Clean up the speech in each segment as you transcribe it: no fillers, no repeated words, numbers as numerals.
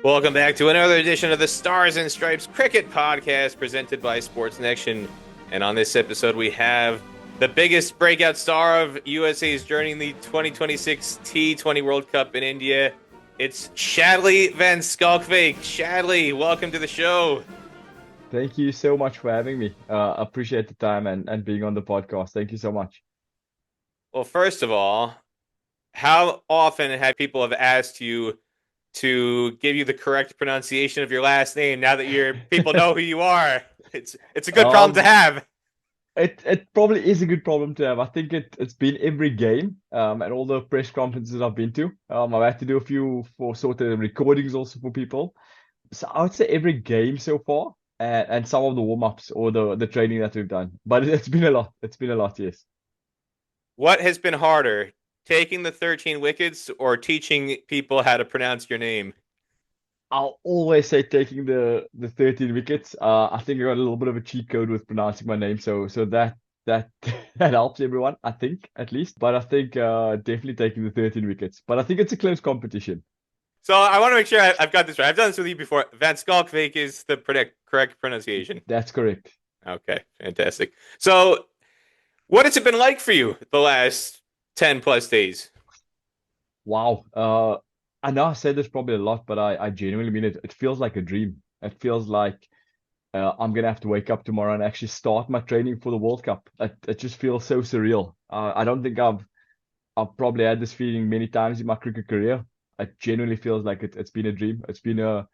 Welcome back to another edition of the Stars and Stripes Cricket Podcast presented by Sportsnection. And on this episode, we have the biggest breakout star of USA's journey in the 2026 T20 World Cup in India. It's Shadley van Schalkwyk. Shadley, welcome to the show. Thank you so much for having me. Appreciate the time and being on the podcast. Thank you so much. Well, first of all, how often have people have asked you to give you the correct pronunciation of your last name now that your people know who you are? It's a good problem to Um, have. it probably is a good problem to have. I think it's been every game, and all the press conferences I've been to. I've had to do a few for sort of recordings also for people. So I would say every game so far, and some of the warm-ups or the training that we've done. But it's been a lot. It's been a lot, yes. What has been harder, taking the 13 wickets or teaching people how to pronounce your name? I'll always say taking the 13 wickets. I think I got a little bit of a cheat code with pronouncing my name, so that that helps everyone, I think, at least. But I think definitely taking the 13 wickets. But I think it's a close competition. So I want to make sure I've got this right. I've done this with you before. Van Skalkvik is the correct pronunciation. That's correct. Okay, fantastic. So what has it been like for you the last 10 plus days? Wow. I know I said this probably a lot, but I genuinely mean it. It feels like a dream. It feels like I'm gonna have to wake up tomorrow and actually start my training for the World Cup. It just feels so surreal. I don't think I've probably had this feeling many times in my cricket career. It genuinely feels like it's been a dream. It's been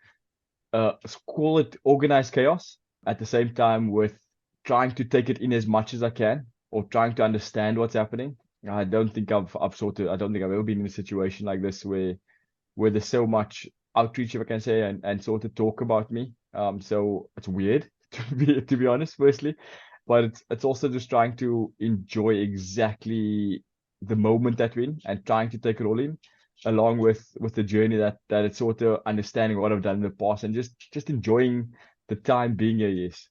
call it organized chaos at the same time with trying to take it in as much as I can or trying to understand what's happening. I don't think I've ever been in a situation like this where there's so much outreach, if I can say, and sort of talk about me. So it's weird to be honest, firstly, but it's also just trying to enjoy exactly the moment that we're in and trying to take it all in, along with the journey that it's sort of understanding what I've done in the past and just enjoying the time being here. Yes,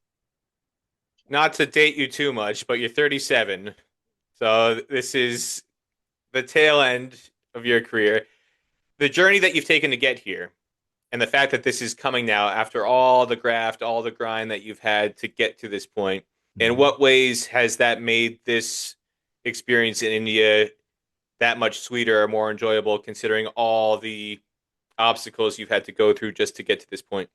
Not to date you too much, but you're 37. So this is the tail end of your career. The journey that you've taken to get here, and the fact that this is coming now after all the graft, all the grind that you've had to get to this point, in Mhm. what ways has that made this experience in India that much sweeter or more enjoyable, considering all the obstacles you've had to go through just to get to this point?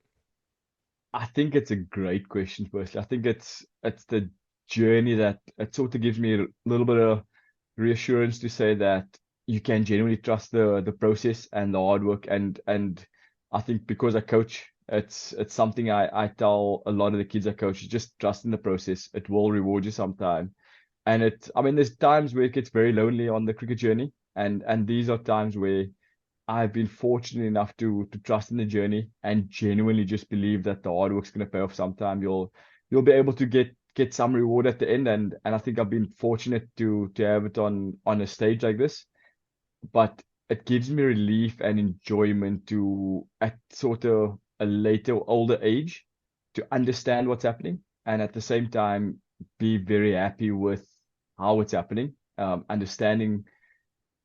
I think it's a great question. Firstly, I think it's the journey that it sort of gives me a little bit of reassurance to say that you can genuinely trust the process and the hard work and I think because I coach, it's something I tell a lot of the kids I coach, just trust in the process. It will reward you sometime. And I mean, there's times where it gets very lonely on the cricket journey, and these are times where I've been fortunate enough to trust in the journey and genuinely just believe that the hard work's going to pay off sometime. You'll be able to get some reward at the end, and I think I've been fortunate to have it on a stage like this. But it gives me relief and enjoyment to at sort of a later older age to understand what's happening and at the same time be very happy with how it's happening, understanding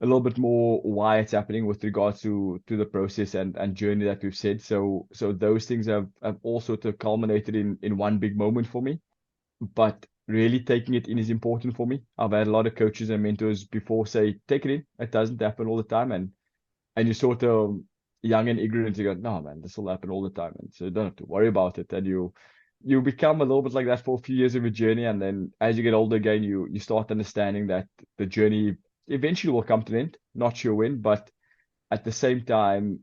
a little bit more why it's happening with regards to the process and journey that we've said. So those things have all sort of culminated in one big moment for me. But really taking it in is important for me. I've had a lot of coaches and mentors before say, take it in. It doesn't happen all the time. And you're sort of young and ignorant. You go, no, man, this will happen all the time. And so you don't have to worry about it. And you become a little bit like that for a few years of a journey. And then as you get older again, you start understanding that the journey eventually will come to an end. Not sure when, but at the same time,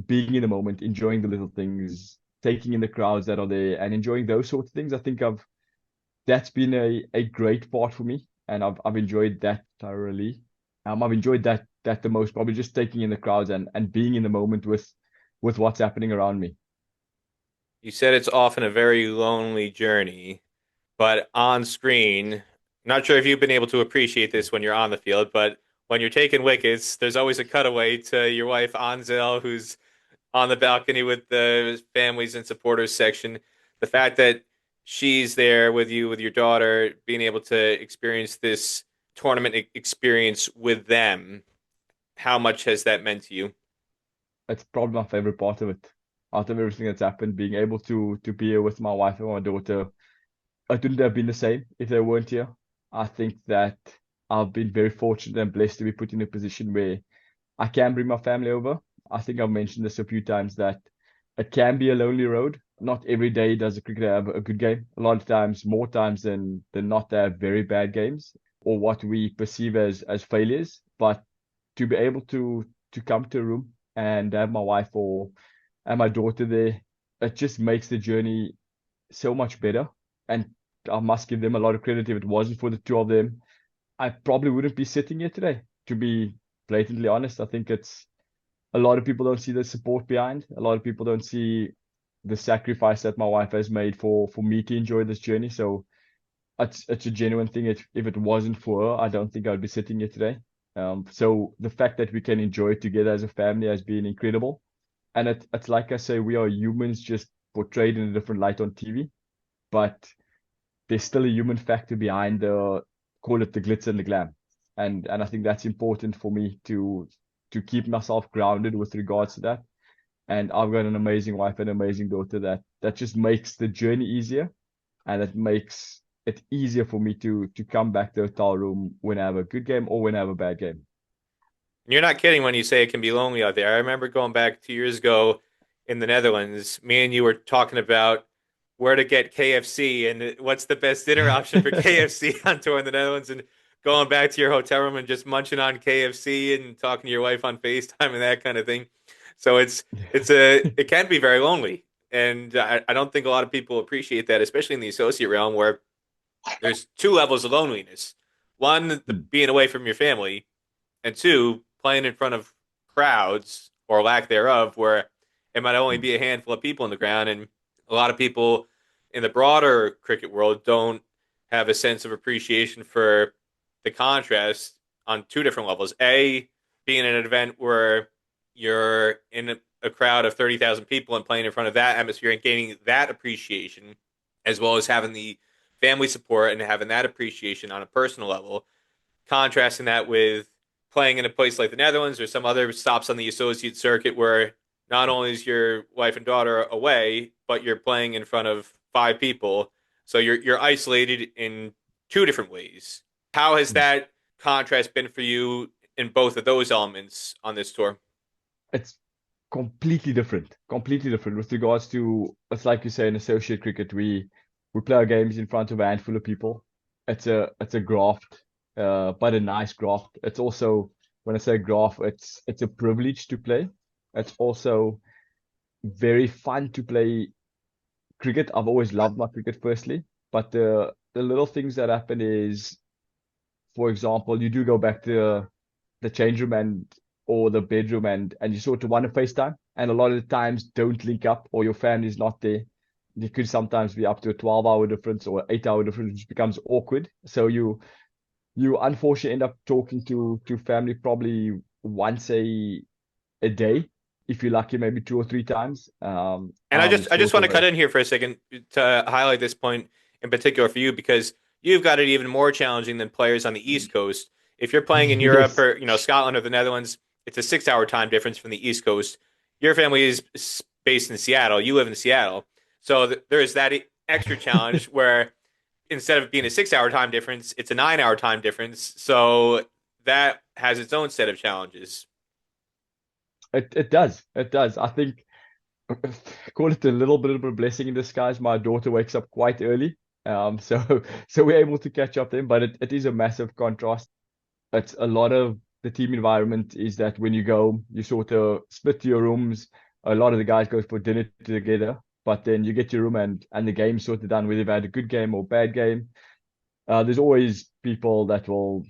being in the moment, enjoying the little things, taking in the crowds that are there and enjoying those sorts of things. I think that's been a great part for me. And I've enjoyed that thoroughly. I've enjoyed that the most, probably just taking in the crowds and being in the moment with what's happening around me. You said it's often a very lonely journey, but on screen, not sure if you've been able to appreciate this when you're on the field, but when you're taking wickets, there's always a cutaway to your wife Anzel, who's on the balcony with the families and supporters section. The fact that she's there with you, with your daughter, being able to experience this tournament experience with them, how much has that meant to you? it's probably my favorite part of it. Out of everything that's happened, being able to be here with my wife and my daughter, it wouldn't have been the same if they weren't here. I think that I've been very fortunate and blessed to be put in a position where I can bring my family over. I think I've mentioned this a few times that it can be a lonely road. Not every day does a cricketer have a good game. A lot of times, more times than not, they have very bad games or what we perceive as failures. But to be able to come to a room and have my wife or and my daughter there, it just makes the journey so much better. And I must give them a lot of credit. If it wasn't for the two of them, I probably wouldn't be sitting here today. To be blatantly honest, I think it's a lot of people don't see the support behind. A lot of people don't see the sacrifice that my wife has made for me to enjoy this journey. So it's a genuine thing. If it wasn't for her, I don't think I would be sitting here today. So the fact that we can enjoy it together as a family has been incredible. And it's like I say, we are humans just portrayed in a different light on TV, but there's still a human factor behind the call it the glitz and the glam. And I think that's important for me to keep myself grounded with regards to that. And I've got an amazing wife and an amazing daughter that just makes the journey easier and it makes it easier for me to come back to the hotel room when I have a good game or when I have a bad game. You're not kidding when you say it can be lonely out there. I remember going back 2 years ago in the Netherlands. Me and you were talking about where to get KFC and what's the best dinner option for KFC on tour in the Netherlands, and going back to your hotel room and just munching on KFC and talking to your wife on FaceTime and that kind of thing. So it can be very lonely, and I don't think a lot of people appreciate that, especially in the associate realm where there's two levels of loneliness. One, the being away from your family, and two, playing in front of crowds or lack thereof, where it might only be a handful of people in the ground, and a lot of people in the broader cricket world don't have a sense of appreciation for the contrast on two different levels. A, being in an event where you're in a crowd of 30,000 people and playing in front of that atmosphere and gaining that appreciation, as well as having the family support and having that appreciation on a personal level, contrasting that with playing in a place like the Netherlands or some other stops on the associate circuit where not only is your wife and daughter away, but you're playing in front of five people. So you're isolated in two different ways. How has that contrast been for you in both of those elements on this tour? It's completely different with regards to it's like you say in associate cricket we play our games in front of a handful of people. It's a graft, but a nice graft. It's also when I say graft, it's a privilege to play. It's also very fun to play cricket. I've always loved my cricket firstly, but the little things that happen is, for example, you do go back to the change room and or the bedroom and you sort of want to FaceTime and a lot of the times don't link up or your family's not there. It could sometimes be up to a 12-hour difference or 8-hour difference, which becomes awkward. So you unfortunately end up talking to family probably once a day. If you're lucky, maybe two or three times. And I'm I just sort want to of cut a in here for a second to highlight this point in particular for you because you've got it even more challenging than players on the East Coast. If you're playing in Europe yes. or Scotland or the Netherlands, it's a 6 hour time difference from the East Coast. Your family is based in Seattle. You live in Seattle, so there's that extra challenge where instead of it being a 6 hour time difference, it's a 9 hour time difference. So that has its own set of challenges. It does. It does. I think call it a little bit of a blessing in disguise. My daughter wakes up quite early. So so we're able to catch up then, but it is a massive contrast. It's a lot of the team environment is that when you go, you sort of split to your rooms. A lot of the guys go for dinner together, but then you get your room and the game's sort of done, whether you've had a good game or bad game. There's always people that will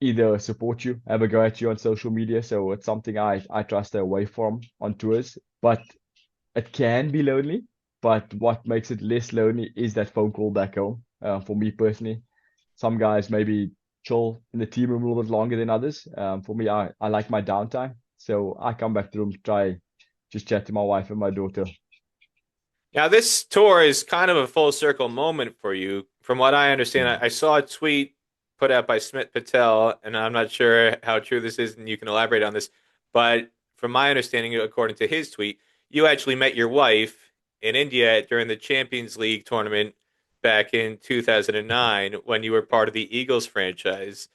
either support you, have a go at you on social media. So it's something I try to stay away from on tours. But it can be lonely, but what makes it less lonely is that phone call back home. For me personally, some guys maybe chill in the team room a little bit longer than others. For me, I like my downtime, so I come back to the room to try just chat to my wife and my daughter. Now, this tour is kind of a full circle moment for you. From what I understand, Mm. I saw a tweet put out by Smith Patel, and I'm not sure how true this is, and you can elaborate on this. But from my understanding, according to his tweet, you actually met your wife in India during the Champions League tournament back in 2009 when you were part of the Eagles franchise.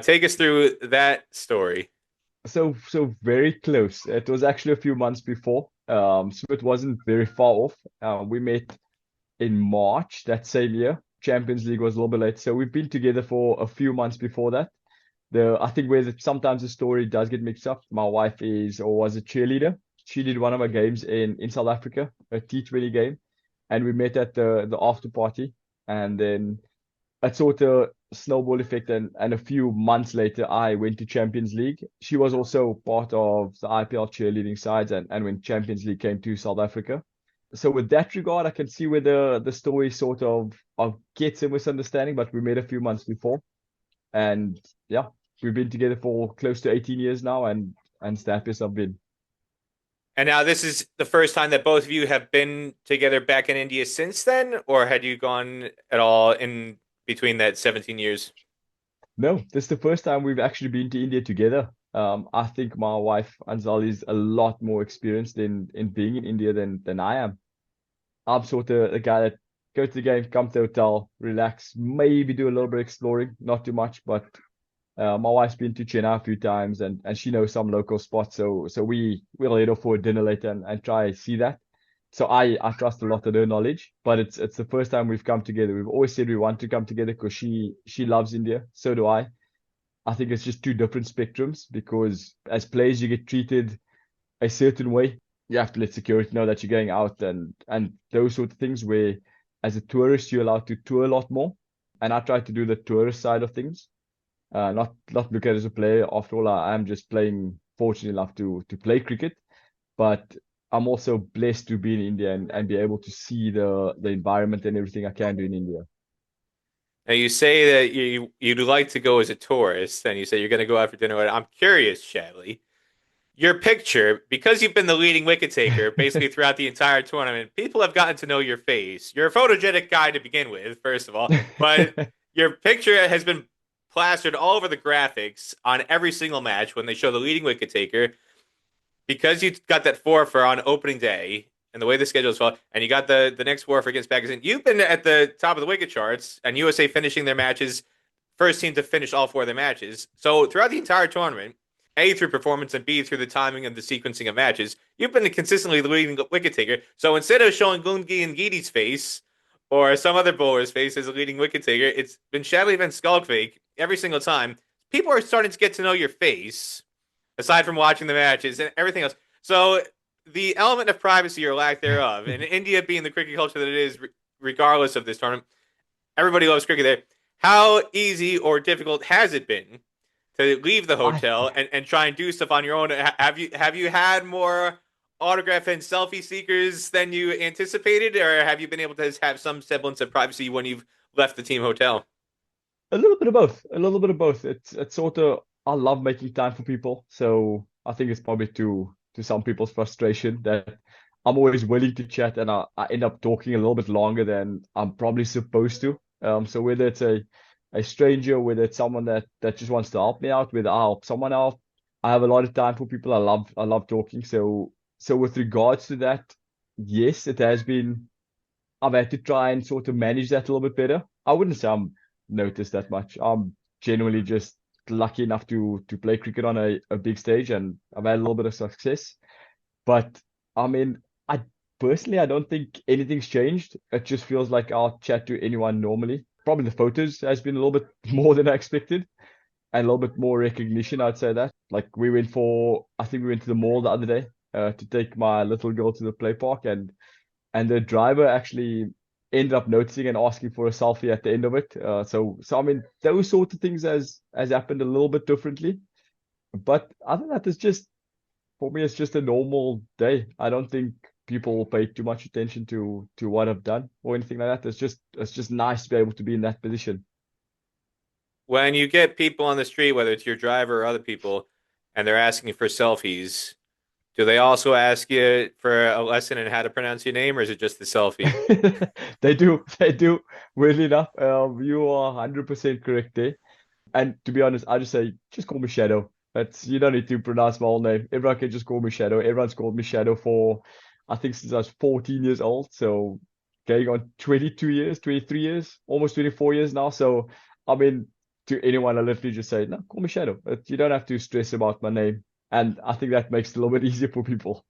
Take us through that story. So very close. It was actually a few months before. So it wasn't very far off. We met in March that same year. Champions League was a little bit late. So we've been together for a few months before that. I think sometimes the story does get mixed up. My wife is or was a cheerleader. She did one of our games in South Africa, a T20 game, and we met at the after party, and then it sort of snowball effect, and a few months later I went to Champions League. She was also part of the IPL cheerleading sides, and when Champions League came to South Africa. So with that regard, I can see where the story sort of gets a misunderstanding, but we met a few months before. And yeah, we've been together for close to 18 years now, and it's the happiest I've been. And now this is the first time that both of you have been together back in India since then, or had you gone at all in between that 17 years? No, this is the first time we've actually been to India together. I think my wife Anjali is a lot more experienced in being in India than I am. I'm sort of the guy that go to the game, come to the hotel, relax, maybe do a little bit of exploring, not too much, but my wife's been to Chennai a few times, and she knows some local spots. So we'll head off for dinner later and try see that. So I trust a lot of her knowledge, but it's the first time we've come together. We've always said we want to come together because she loves India, so do I. I think it's just two different spectrums because as players you get treated a certain way. You have to let security know that you're going out and those sort of things. Where as a tourist you're allowed to tour a lot more, and I try to do the tourist side of things, not look at it as a player. After all, I am just playing, fortunate enough to play cricket, but I'm also blessed to be in India and be able to see the environment and everything I can do in India. Now you say that you'd like to go as a tourist, and you say you're going to go out for dinner. I'm curious, Shadley. Your picture, because you've been the leading wicket taker basically throughout the entire tournament, people have gotten to know your face. You're a photogenic guy to begin with, first of all, but your picture has been plastered all over the graphics on every single match when they show the leading wicket taker because you got that four for on opening day and the way the schedules fall, and you got the next four for against Pakistan. You've been at the top of the wicket charts, and USA finishing their matches, first team to finish all four of their matches. So throughout the entire tournament, A, through performance, and B, through the timing and the sequencing of matches, you've been consistently the leading wicket taker. So instead of showing Gungi and Gidi's face or some other bowler's face as a leading wicket taker, it's been Shadley van Schalkwyk every single time. People are starting to get to know your face, aside from watching the matches and everything else. So the element of privacy or lack thereof, and India being the cricket culture that it is, regardless of this tournament, everybody loves cricket there. How easy or difficult has it been to leave the I hotel and try and do stuff on your own? Have you had more autograph and selfie seekers than you anticipated, or have you been able to have some semblance of privacy when you've left the team hotel? A little bit of both. A little bit of both. It's sort of I love making time for people. So I think it's probably to some people's frustration that I'm always willing to chat and I end up talking a little bit longer than I'm probably supposed to. So whether it's a stranger, whether it's someone that just wants to help me out, whether I help someone out, I have a lot of time for people. I love talking. So with regards to that, yes, it has been. I've had to try and sort of manage that a little bit better. I wouldn't say I'm noticed that much. I'm genuinely just lucky enough to play cricket on a big stage, and I've had a little bit of success. But I mean, I personally I don't think anything's changed. It just feels like I'll chat to anyone normally. Probably the photos has been a little bit more than I expected and a little bit more recognition, I'd say that. Like I think we went to the mall the other day to take my little girl to the play park, and the driver actually ended up noticing and asking for a selfie at the end of it. So I mean, those sort of things has happened a little bit differently. But other than that, it's just for me, it's just a normal day. I don't think people will pay too much attention to what I've done or anything like that. It's just nice to be able to be in that position. When you get people on the street, whether it's your driver or other people, and they're asking you for selfies, do they also ask you for a lesson in how to pronounce your name, or is it just the selfie? They do. Weirdly enough, you are 100% correct there. And to be honest, I just say, just call me Shadow. It's you don't need to pronounce my whole name. Everyone can just call me Shadow. Everyone's called me Shadow for I think since I was 14 years old. So going on 22 years, 23 years, almost 24 years now. So I mean to anyone I literally just say, no, call me Shadow. You don't have to stress about my name. And I think that makes it a little bit easier for people.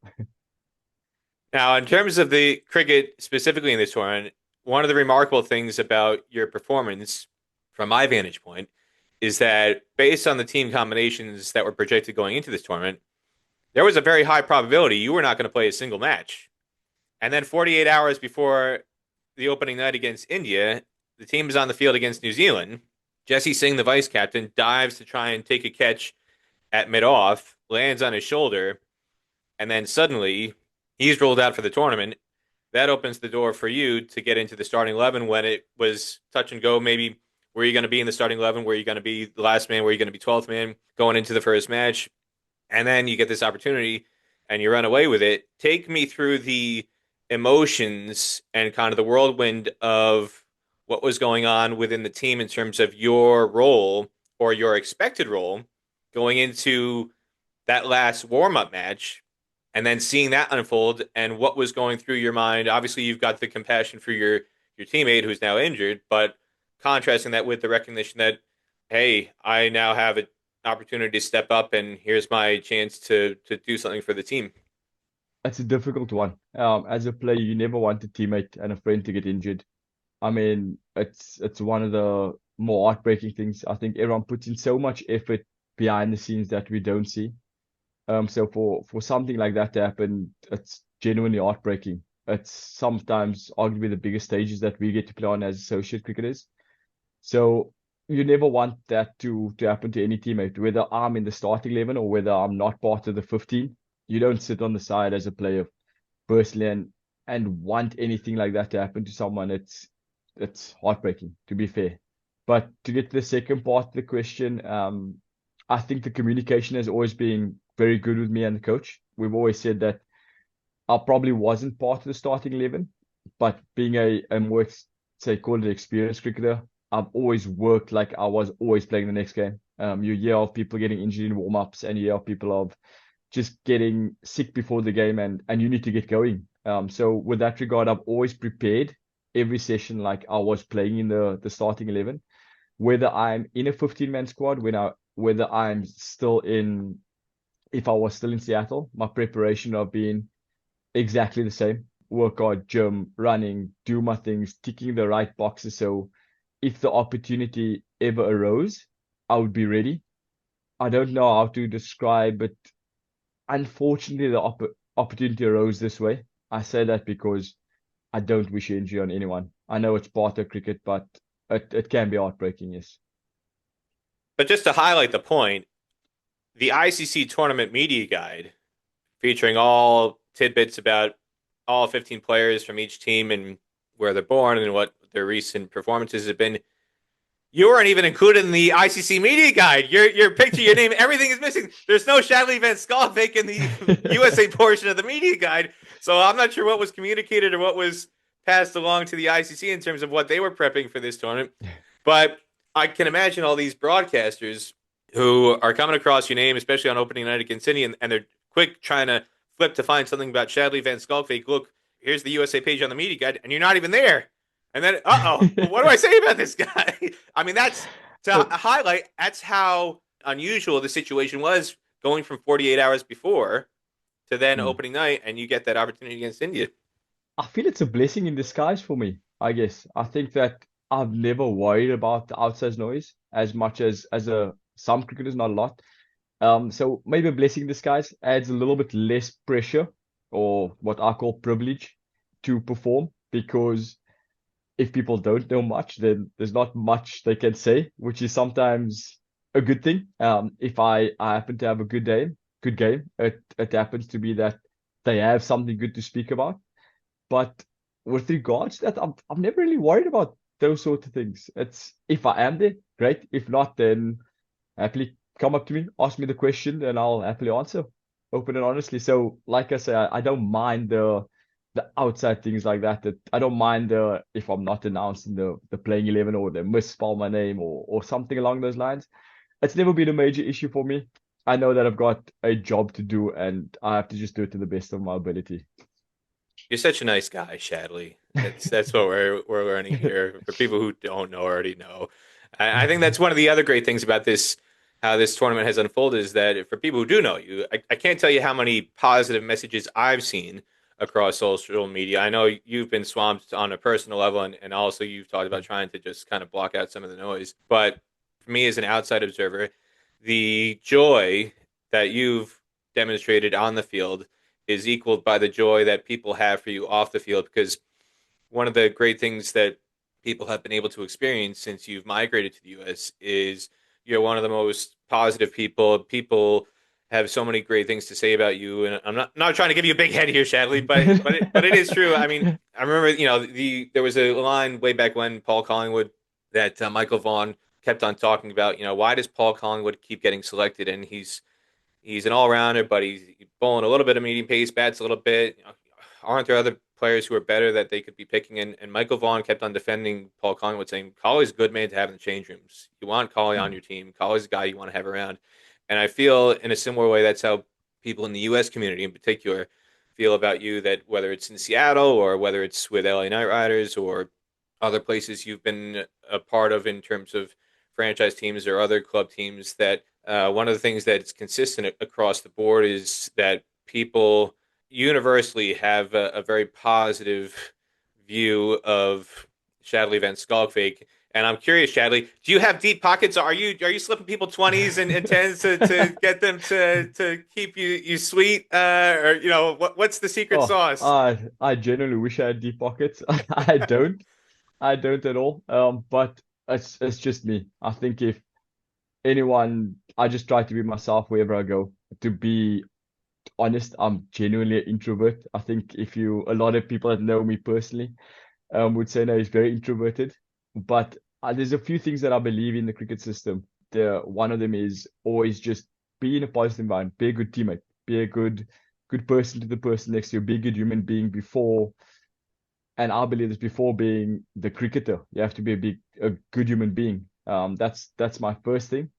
Now, in terms of the cricket specifically in this tournament, one of the remarkable things about your performance, from my vantage point, is that based on the team combinations that were projected going into this tournament, there was a very high probability you were not going to play a single match. And then 48 hours before the opening night against India, the team is on the field against New Zealand. Jessy Singh, the vice captain, dives to try and take a catch at mid off, lands on his shoulder, and then suddenly he's ruled out for the tournament. That opens the door for you to get into the starting 11 when it was touch and go. Maybe were you going to be in the starting 11? Were you going to be the last man? Were you going to be 12th man going into the first match? And then you get this opportunity and you run away with it. Take me through the emotions and kind of the whirlwind of what was going on within the team in terms of your role or your expected role going into that last warm up match and then seeing that unfold and what was going through your mind. Obviously, you've got the compassion for your teammate who's now injured, but contrasting that with the recognition that, hey, I now have an opportunity to step up and here's my chance to do something for the team. It's a difficult one. As a player, you never want a teammate and a friend to get injured. I mean, it's one of the more heartbreaking things. I think everyone puts in so much effort behind the scenes that we don't see. So for something like that to happen, it's genuinely heartbreaking. It's sometimes arguably the biggest stages that we get to play on as associate cricketers. So you never want that to happen to any teammate, whether I'm in the starting 11 or whether I'm not part of the 15. You don't sit on the side as a player personally and want anything like that to happen to someone. It's heartbreaking, to be fair. But to get to the second part of the question, I think the communication has always been very good with me and the coach. We've always said that I probably wasn't part of the starting 11, but being a more, say, call it experienced cricketer, I've always worked like I was always playing the next game. You hear of people getting injured in warm-ups and you hear of people of just getting sick before the game and you need to get going. So with that regard, I've always prepared every session like I was playing in the starting 11, whether I'm in a 15-man squad, whether I'm still in, if I was still in Seattle, my preparation of being exactly the same. Work out, gym, running, do my things, ticking the right boxes. So if the opportunity ever arose, I would be ready. I don't know how to describe it. Unfortunately, the opportunity arose this way. I say that because I don't wish injury on anyone. I know it's part of cricket, but it can be heartbreaking, yes. But just to highlight the point, the ICC tournament media guide featuring all tidbits about all 15 players from each team and where they're born and what their recent performances have been. You weren't even included in the ICC media guide. Your picture, your name, everything is missing. There's no Shadley van Schalkwyk in the USA portion of the media guide. So I'm not sure what was communicated or what was passed along to the ICC in terms of what they were prepping for this tournament. But I can imagine all these broadcasters who are coming across your name, especially on opening night against India, and they're quick trying to flip to find something about Shadley van Schalkwyk. Look, here's the USA page on the media guide, and you're not even there. And then, well, what do I say about this guy? I mean, that's to highlight. That's how unusual the situation was going from 48 hours before to then Hmm. opening night, and you get that opportunity against India. I feel it's a blessing in disguise for me, I guess. I think that I've never worried about the outside noise as much as a some cricketers, not a lot. So maybe a blessing in disguise adds a little bit less pressure or what I call privilege to perform because if people don't know much, then there's not much they can say, which is sometimes a good thing. If I happen to have a good game, it happens to be that they have something good to speak about. But with regards to that, I'm never really worried about those sort of things. It's if I am there, great. If not, then happily come up to me, ask me the question, and I'll happily answer, open and honestly. So, like I say, I don't mind the outside things like that. That I don't mind if I'm not announced in the playing 11 or they misspell my name or something along those lines. It's never been a major issue for me. I know that I've got a job to do and I have to just do it to the best of my ability. You're such a nice guy, Shadley. That's what we're learning here. For people who don't know already know, I think that's one of the other great things about this, how this tournament has unfolded, is that for people who do know you, I can't tell you how many positive messages I've seen across social media. I know you've been swamped on a personal level, and also you've talked about trying to just kind of block out some of the noise. But for me, as an outside observer, the joy that you've demonstrated on the field is equaled by the joy that people have for you off the field. Because one of the great things that people have been able to experience since you've migrated to the U.S. is you're one of the most positive people. People have so many great things to say about you, and I'm not trying to give you a big head here, Shadley, but it is true. I mean, I remember there was a line way back when Paul Collingwood that Michael Vaughan kept on talking about. Why does Paul Collingwood keep getting selected? And he's an all rounder, but he's bowling a little bit of medium pace, bats a little bit. Aren't there other players who are better that they could be picking? And Michael Vaughan kept on defending Paul Collingwood, saying Colley's a good man to have in the change rooms. You want Colley on your team. Colley's a guy you want to have around. And I feel in a similar way that's how people in the U.S. community in particular feel about you. That whether it's in Seattle or whether it's with LA Knight Riders or other places you've been a part of in terms of franchise teams or other club teams, that one of the things that's consistent across the board is that people universally have a very positive view of Shadley van Schalkwyk. And I'm curious, Shadley, do you have deep pockets? Are you slipping people 20s and tens to get them to keep you sweet? Or what's the secret Oh, sauce? I genuinely wish I had deep pockets. I don't. I don't at all. But it's just me. I think if anyone, I just try to be myself wherever I go. To be honest, I'm genuinely an introvert. I think if you, a lot of people that know me personally, would say no, he's very introverted. But there's a few things that I believe in the cricket system. One of them is always just be in a positive environment, be a good teammate, be a good person to the person next to you, be a good human being before. And I believe this before being the cricketer, you have to be a good human being. That's my first thing.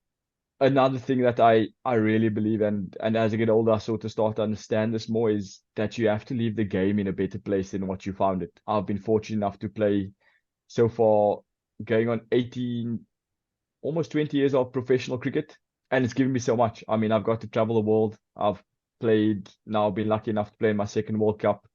Another thing that I really believe, and as I get older, I sort of start to understand this more, is that you have to leave the game in a better place than what you found it. I've been fortunate enough to play so far, going on 18, almost 20 years of professional cricket, and it's given me so much. I mean, I've got to travel the world. I've played now, been lucky enough to play in my second World Cup.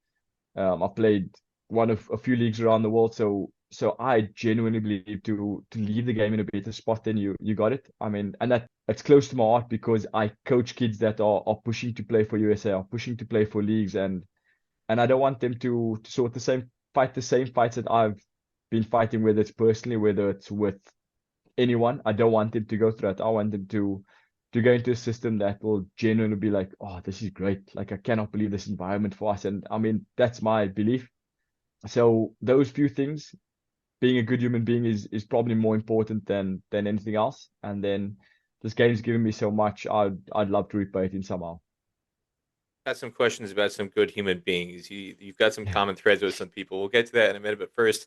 I've played one of a few leagues around the world, so I genuinely believe to leave the game in a better spot than you got it. I mean, and that it's close to my heart because I coach kids that are pushing to play for USA, are pushing to play for leagues, and I don't want them to sort the same fights that I've been fighting, whether it's personally, whether it's with anyone. I don't want them to go through that. I want them to go into a system that will genuinely be like, oh, this is great. Like I cannot believe this environment for us. And I mean, that's my belief. So those few things, being a good human being is probably more important than anything else. And then this game's given me so much. I'd love to repay it in somehow. Got some questions about some good human beings. You've got some common threads with some people. We'll get to that in a minute. But first,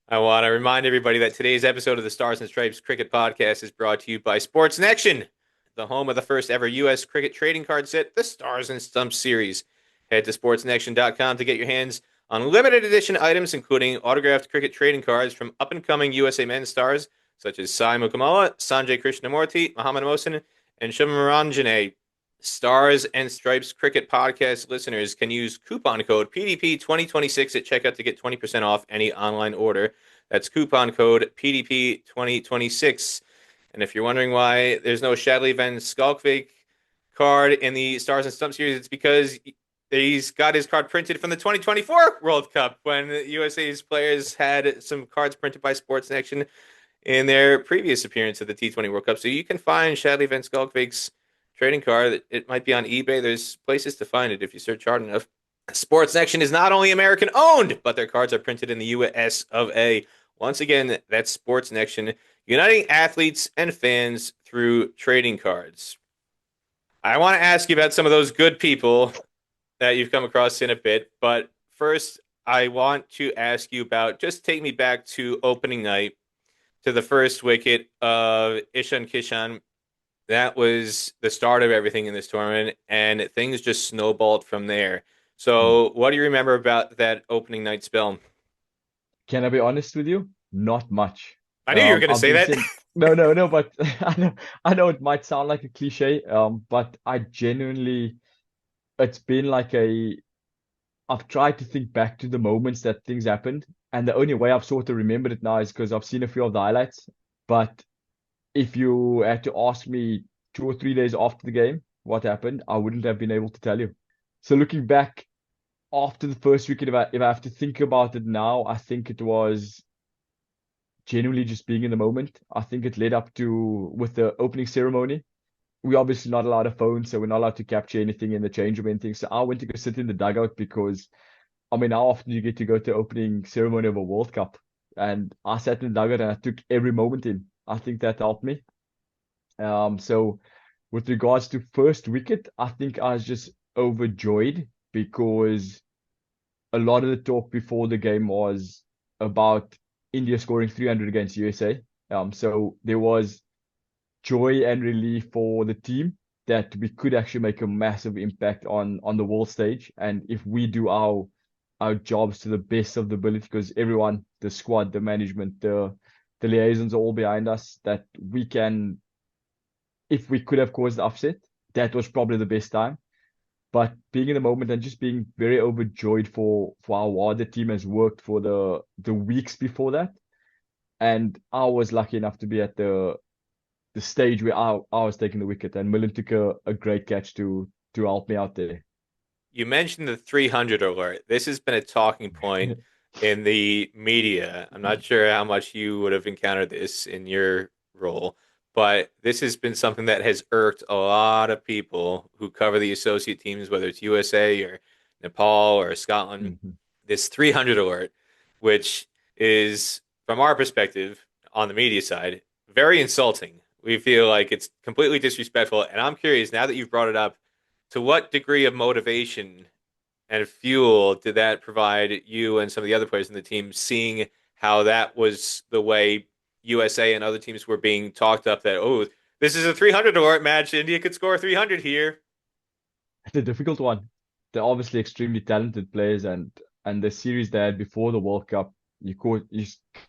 I want to remind everybody that today's episode of the Stars and Stripes Cricket Podcast is brought to you by Sportsnection, the home of the first ever U.S. cricket trading card set, the Stars and Stumps series. Head to sportsnection.com to get your hands on limited edition items, including autographed cricket trading cards from up and coming USA men's stars such as Sai Mukamala, Sanjay Krishnamurti, Muhammad Mohsin, and Shubham. Stars and Stripes Cricket Podcast listeners can use coupon code PDP2026 at checkout to get 20% off any online order. That's coupon code PDP2026. And if you're wondering why there's no Shadley van Schalkwyk card in the Stars and Stumps series, it's because he's got his card printed from the 2024 World Cup when USA's players had some cards printed by Sportsnection in their previous appearance at the T20 World Cup. So you can find Shadley van Schalkwyk's trading card. It might be on eBay. There's places to find it if you search hard enough. Sports Action is not only American owned, but their cards are printed in the US of A. Once again, that's Sports Action, uniting athletes and fans through trading cards. I want to ask you about some of those good people that you've come across in a bit, but first, I want to ask you about, just take me back to opening night, to the first wicket of Ishan Kishan. That was the start of everything in this tournament, and things just snowballed from there. So, what do you remember about that opening night spell? Can I be honest with you? Not much. I knew you were going to I've say been that. saying no, no, no, but I know it might sound like a cliche, but I genuinely, it's been like I've tried to think back to the moments that things happened, and the only way I've sort of remembered it now is because I've seen a few of the highlights. But if you had to ask me 2 or 3 days after the game what happened, I wouldn't have been able to tell you. So looking back after the first weekend, if I have to think about it now, I think it was genuinely just being in the moment. I think it led up to with the opening ceremony. We're obviously not allowed a phone, so we're not allowed to capture anything in the change room or anything. So I went to go sit in the dugout because I mean, how often do you get to go to opening ceremony of a World Cup? And I sat in the dugout and I took every moment in. I think that helped me. So with regards to first wicket, I think I was just overjoyed because a lot of the talk before the game was about India scoring 300 against USA. So there was joy and relief for the team that we could actually make a massive impact on the world stage. And if we do our jobs to the best of the ability, because everyone, the squad, the management, the liaisons are all behind us, that we can, if we could have caused the upset, that was probably the best time. But being in the moment and just being very overjoyed for how hard the team has worked for the weeks before that. And I was lucky enough to be at the stage where I was taking the wicket, and Millen took a great catch to help me out there. You mentioned the 300 alert. This has been a talking point in the media. I'm not sure how much you would have encountered this in your role, but this has been something that has irked a lot of people who cover the associate teams, whether it's USA or Nepal or Scotland. Mhm. This 300 alert, which is, from our perspective on the media side, very insulting. We feel like it's completely disrespectful. And I'm curious, now that you've brought it up, to what degree of motivation and fuel did that provide you and some of the other players in the team, seeing how that was the way USA and other teams were being talked up that, oh, this is a 300 alert match. India could score 300 here. It's a difficult one. They're obviously extremely talented players, and the series they had before the World Cup, you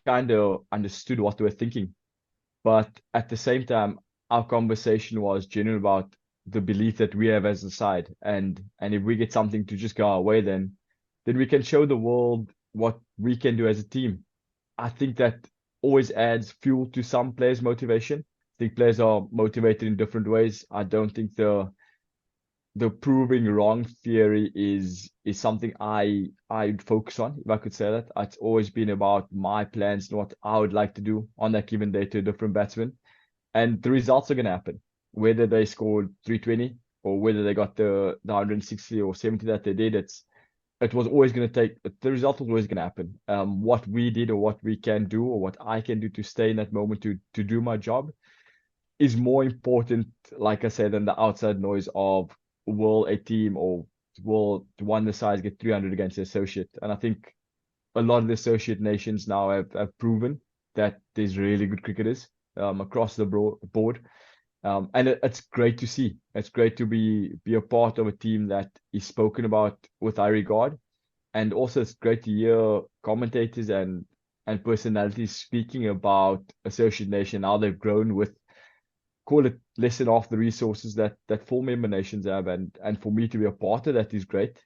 kind of understood what they were thinking. But at the same time, our conversation was general about the belief that we have as a side, and if we get something to just go our way, then we can show the world what we can do as a team. I think that always adds fuel to some players' motivation. I think players are motivated in different ways. I don't think the proving wrong theory is something I'd focus on, if I could say that. It's always been about my plans and what I would like to do on that given day to a different batsman. And the results are gonna happen. Whether they scored 320 or whether they got the 160 or 70 that they did, it was always gonna take the result was always gonna happen. What we did or what we can do or what I can do to stay in that moment to do my job is more important, like I said, than the outside noise of will a team or will one the sides get 300 against the associate. And I think a lot of the associate nations now have proven that there's really good cricketers across the board. And it's great to see. It's great to be a part of a team that is spoken about with high regard. And also it's great to hear commentators and personalities speaking about associate nation, how they've grown with call it less than half the resources that full member nations have, and for me to be a part of that is great.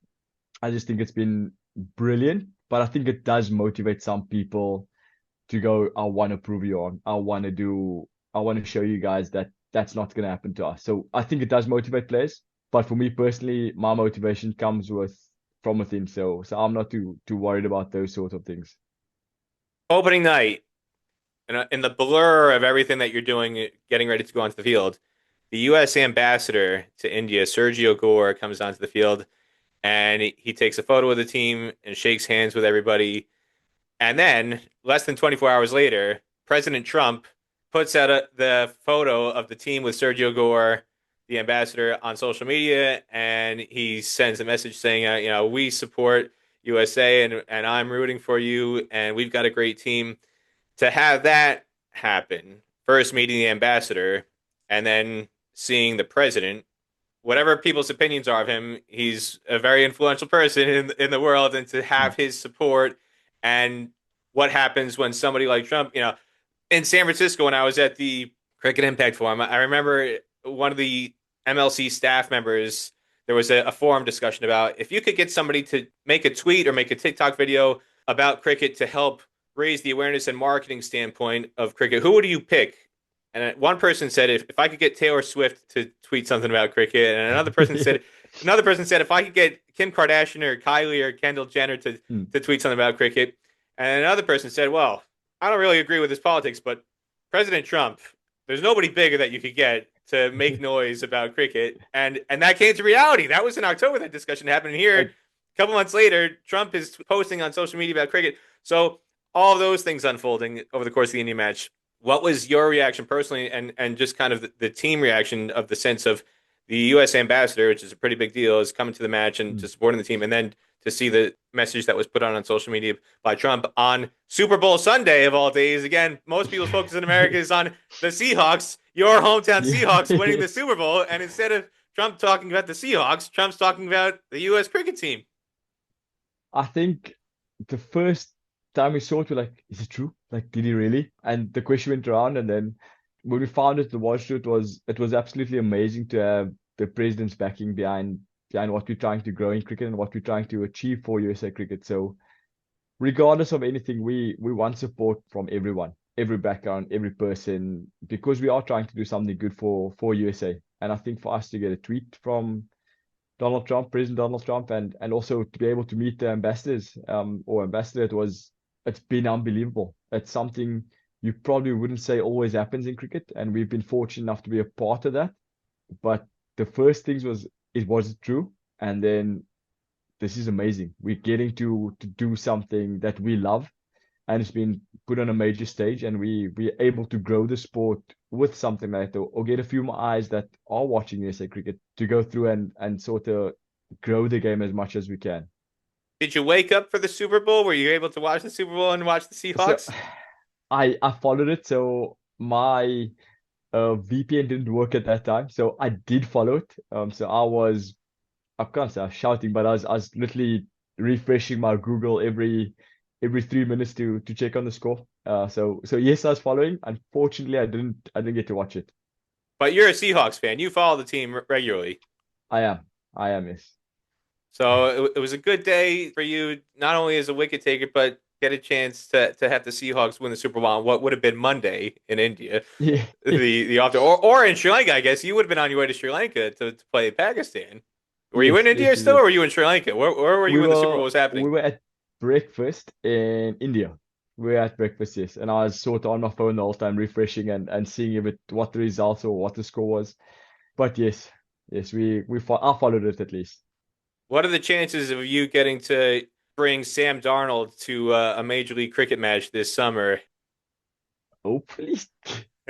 I just think it's been brilliant, but I think it does motivate some people to go, I want to prove you on. I want to show you guys that that's not going to happen to us. So I think it does motivate players, but for me personally, my motivation comes from within. So I'm not too worried about those sort of things. Opening night, in the blur of everything that you're doing, getting ready to go onto the field, the U.S. ambassador to India, Sergio Gore, comes onto the field and he takes a photo of the team and shakes hands with everybody. And then, less than 24 hours later, President Trump puts out the photo of the team with Sergio Gore, the ambassador, on social media, and he sends a message saying, we support USA and I'm rooting for you, and we've got a great team. To have that happen, first meeting the ambassador, and then seeing the president, whatever people's opinions are of him, he's a very influential person in the world, and to have his support. And what happens when somebody like Trump, in San Francisco when I was at the Cricket Impact Forum, I remember one of the MLC staff members. There was a forum discussion about if you could get somebody to make a tweet or make a TikTok video about cricket to help raise the awareness and marketing standpoint of cricket, who would you pick? And one person said if I could get Taylor Swift to tweet something about cricket, and another person said if I could get Kim Kardashian or Kylie or Kendall Jenner Mm. to tweet something about cricket, and another person said, well, I don't really agree with his politics, but President Trump, there's nobody bigger that you could get to make noise about cricket, and that came to reality. That was in October. That discussion happened here. I, A couple months later, Trump is posting on social media about cricket. So all of those things unfolding over the course of the India match. What was your reaction personally, and just kind of the team reaction of the sense of the U.S. ambassador, which is a pretty big deal, is coming to the match and to mm. supporting the team, and then to see the message that was put on social media by Trump on Super Bowl Sunday of all days. Again, most people's focus in America is on the Seahawks, your hometown Seahawks winning the Yeah. Super Bowl, and instead of Trump talking about the Seahawks, Trump's talking about the U.S. cricket team. I think the first time we saw it, we're like, is it true? Like, did he really? And the question went around, and then when we found it, the watch it was absolutely amazing to have the president's backing behind what we're trying to grow in cricket and what we're trying to achieve for USA cricket. So regardless of anything, we want support from everyone, every background, every person, because we are trying to do something good for USA. And I think for us to get a tweet from Donald Trump, President Donald Trump, and also to be able to meet the ambassadors or ambassador, it's been unbelievable. It's something you probably wouldn't say always happens in cricket, and we've been fortunate enough to be a part of that. But the first things was it true, and then this is amazing. We're getting to do something that we love, and it's been put on a major stage, and we're able to grow the sport with something like that, or get a few more eyes that are watching USA cricket to go through and sort of grow the game as much as we can. Did you wake up for the Super Bowl? Were you able to watch the Super Bowl and watch the So Seahawks? I followed it. So my VPN didn't work at that time, so I did follow it. So I can't say I was shouting, but I was literally refreshing my Google every 3 minutes to check on the score. So yes, I was following. Unfortunately, I didn't get to watch it. But you're a Seahawks fan. You follow the team regularly. I am. I am, yes. So it was a good day for you, not only as a wicket taker, but get a chance to have the Seahawks win the Super Bowl on what would have been Monday in India, Yeah. the after or in Sri Lanka. I guess you would have been on your way to Sri Lanka to play Pakistan. Were you in Yes, India yes, still, or yes. were you in Sri Lanka? Where were you We when the Super Bowl were was happening? we were at breakfast in India. We were at breakfast, yes. And I was sort of on my phone the whole time, refreshing and seeing what the results or what the score was. But yes, yes, I followed it at least. What are the chances of you getting to bring Sam Darnold to a Major League Cricket match this summer? Hopefully,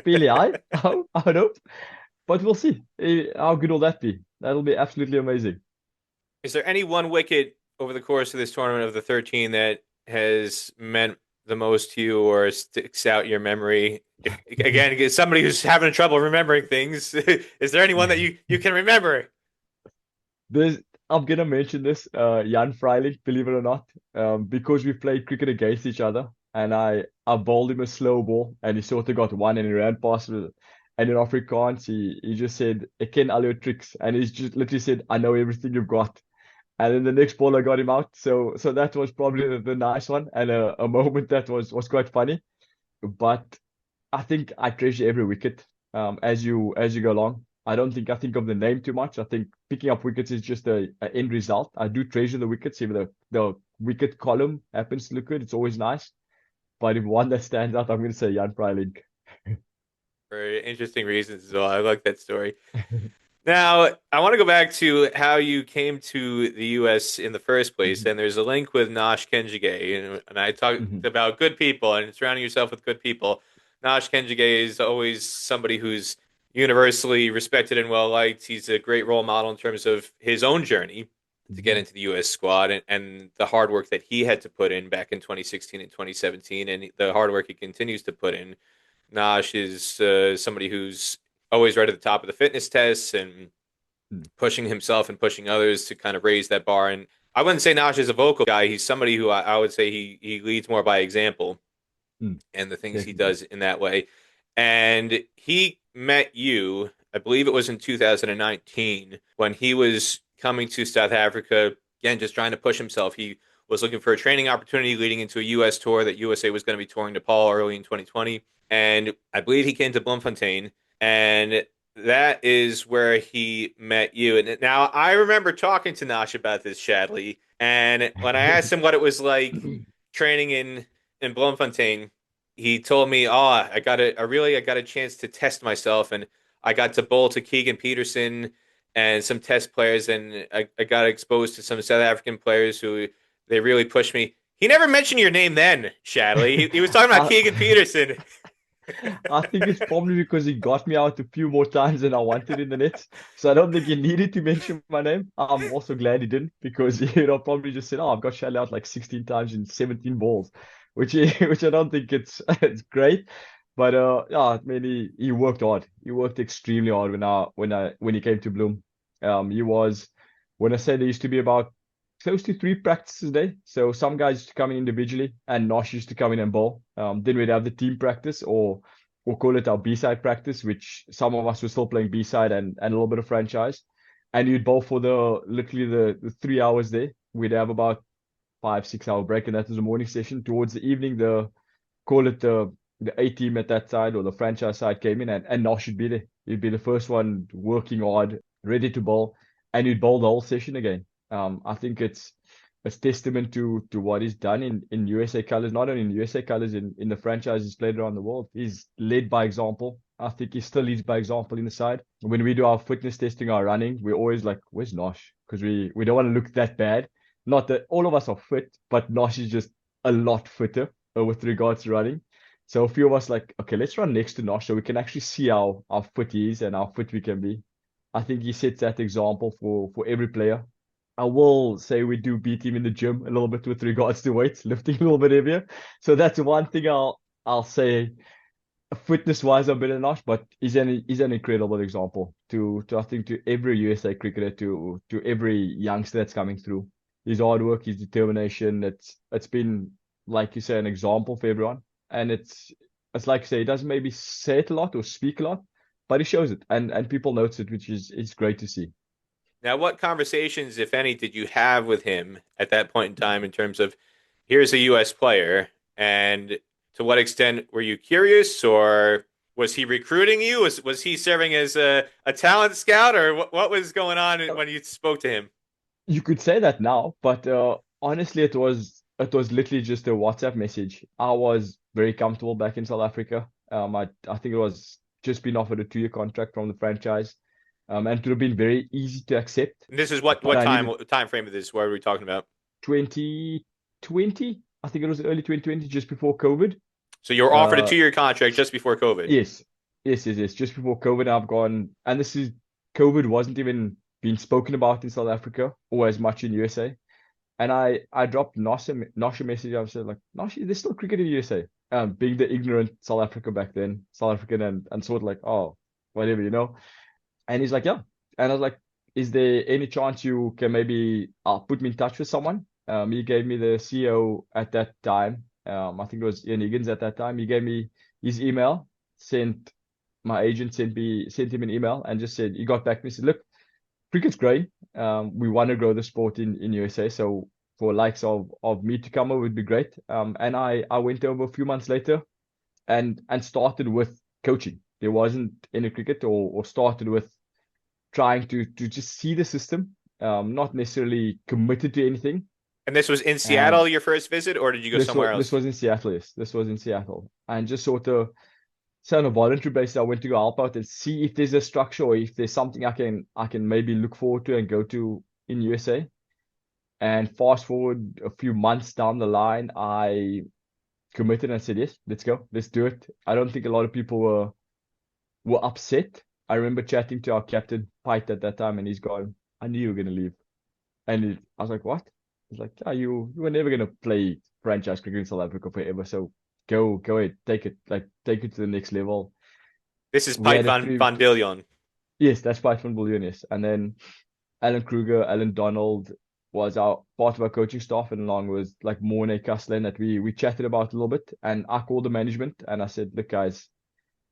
fairly high. I would hope. But we'll see. How good will that be? That'll be absolutely amazing. Is there any one wicket over the course of this tournament of the 13 that has meant the most to you or sticks out in your memory? If again, as somebody who's having trouble remembering things, is there anyone that you can remember? There's, I'm gonna mention this, Jan Freilich, believe it or not, because we played cricket against each other, and I bowled him a slow ball, and he sort of got one, and he ran past it. And in Afrikaans, he just said, "Ek ken al jou tricks," and he's just literally said, "I know everything you've got." And then the next ball, I got him out. So that was probably the nice one, and a moment that was quite funny. But I think I treasure every wicket as you go along. I think of the name too much. I think picking up wickets is just a end result. I do treasure the wickets. If the wicket column happens to look good, it's always nice. But if one that stands out, I'm going to say Jan Freiling. For interesting reasons as well. I like that story. Now, I want to go back to how you came to the U.S. in the first place, Mhm, and there's a link with Nosh Kenjige, and I talked mhm, about good people and surrounding yourself with good people. Nosh Kenjige is always somebody who's universally respected and well liked. He's a great role model in terms of his own journey to get mhm, into the U.S. squad and the hard work that he had to put in back in 2016 and 2017, and the hard work he continues to put in. Nosh is somebody who's always right at the top of the fitness tests and Mm, pushing himself and pushing others to kind of raise that bar. And I wouldn't say Nash is a vocal guy. He's somebody who I would say he leads more by example mm, and the things he definitely. does in that way. And he met you, I believe it was in 2019, when he was coming to South Africa, again, just trying to push himself. He was looking for a training opportunity leading into a U.S. tour that USA was going to be touring Nepal early in 2020. And I believe he came to Bloemfontein, and that is where he met you. And now I remember talking to Nash about this, Shadley, and when I asked him what it was like training in Bloemfontein, he told me, "Oh, I got a chance to test myself, and I got to bowl to Keegan Peterson and some test players, and I got exposed to some South African players who they really pushed me." He never mentioned your name then, Shadley. He was talking about I Keegan Peterson. I think it's probably because he got me out a few more times than I wanted in the nets. So I don't think he needed to mention my name. I'm also glad he didn't because probably just said, "Oh, I've got shut out like 16 times in 17 balls," which I don't think it's great. But yeah, I mean he worked hard. He worked extremely hard when he came to Bloom. He was when I say there used to be about close to three practices a day. So some guys used to come in individually and Nosh used to come in and bowl. Then we'd have the team practice or call it our B-side practice, which some of us were still playing B-side and a little bit of franchise. And you'd bowl for the literally the 3 hours there. We'd have about 5, 6 hour break, and that was the morning session. Towards the evening, the call it the A team at that side or the franchise side came in and Nosh should be there. He'd be the first one working hard, ready to bowl, and he'd bowl the whole session again. I think it's testament to what he's done in USA colors, not only in USA colors, in the franchise he's played around the world. He's led by example. I think he still leads by example in the side. When we do our fitness testing, our running, we're always like, where's Nosh? Because we don't want to look that bad. Not that all of us are fit, but Nosh is just a lot fitter with regards to running. So a few of us like, okay, let's run next to Nosh so we can actually see how fit he is and how fit we can be. I think he sets that example for every player. I will say we do beat him in the gym a little bit with regards to weights, lifting a little bit heavier. So that's one thing I'll say fitness wise I'm better than Nosh, but he's an incredible example to I think to every USA cricketer, to every youngster that's coming through. His hard work, his determination, it's been like you say, an example for everyone. And it's like you say, he doesn't maybe say it a lot or speak a lot, but he shows it and people notice it, which is it's great to see. Now, what conversations, if any, did you have with him at that point in time in terms of here's a U.S. player, and to what extent were you curious, or was he recruiting you? Was he serving as a talent scout, or what was going on when you spoke to him? You could say that now, but honestly, it was literally just a WhatsApp message. I was very comfortable back in South Africa. I think it was just been offered a 2 year contract from the franchise, and it would have been very easy to accept. And this is But what I needed time frame of this? What are we talking about? 2020. I think it was early 2020, just before COVID. So you were offered a Uh, 2 year contract just before COVID. yes, yes. Just before COVID, I've gone, and this is COVID wasn't even being spoken about in South Africa or as much in USA. And I dropped Nosh a message. I said like, Nosh, there's still cricket in the USA. Being the ignorant South Africa back then, South African and sort of like, oh, whatever. And he's like, yeah. And I was like, is there any chance you can maybe put me in touch with someone? He gave me the CEO at that time. I think it was Ian Higgins at that time. He gave me his email, sent my agent sent him an email and just said he got back to me and said, look, cricket's great. We want to grow the sport in USA. So for likes of me to come over would be great. And I went over a few months later and started with coaching. There wasn't any cricket or started with trying to just see the system, not necessarily committed to anything. And this was in And Seattle, your first visit, or did you go somewhere this else? was in Seattle. Yes, this was in Seattle, and just sort of so on a voluntary basis, I went to go help out and see if there's a structure or if there's something I can maybe look forward to and go to in USA. And fast forward a few months down the line, I committed and said, yes, let's go, let's do it. I don't think a lot of people were upset. I remember chatting to our captain Pite at that time, and he's going, I knew you were gonna leave. And I was like, what? He's like, yeah, you were never gonna play franchise cricket in South Africa forever. So go ahead, take it to the next level. This is We Pipe had a Van Billion. yes, that's Python Bullion, yes. And then Alan Kruger, Alan Donald was our part of our coaching staff, and along with like Mornay Kaslan that we chatted about a little bit. And I called the management and I said, look, guys,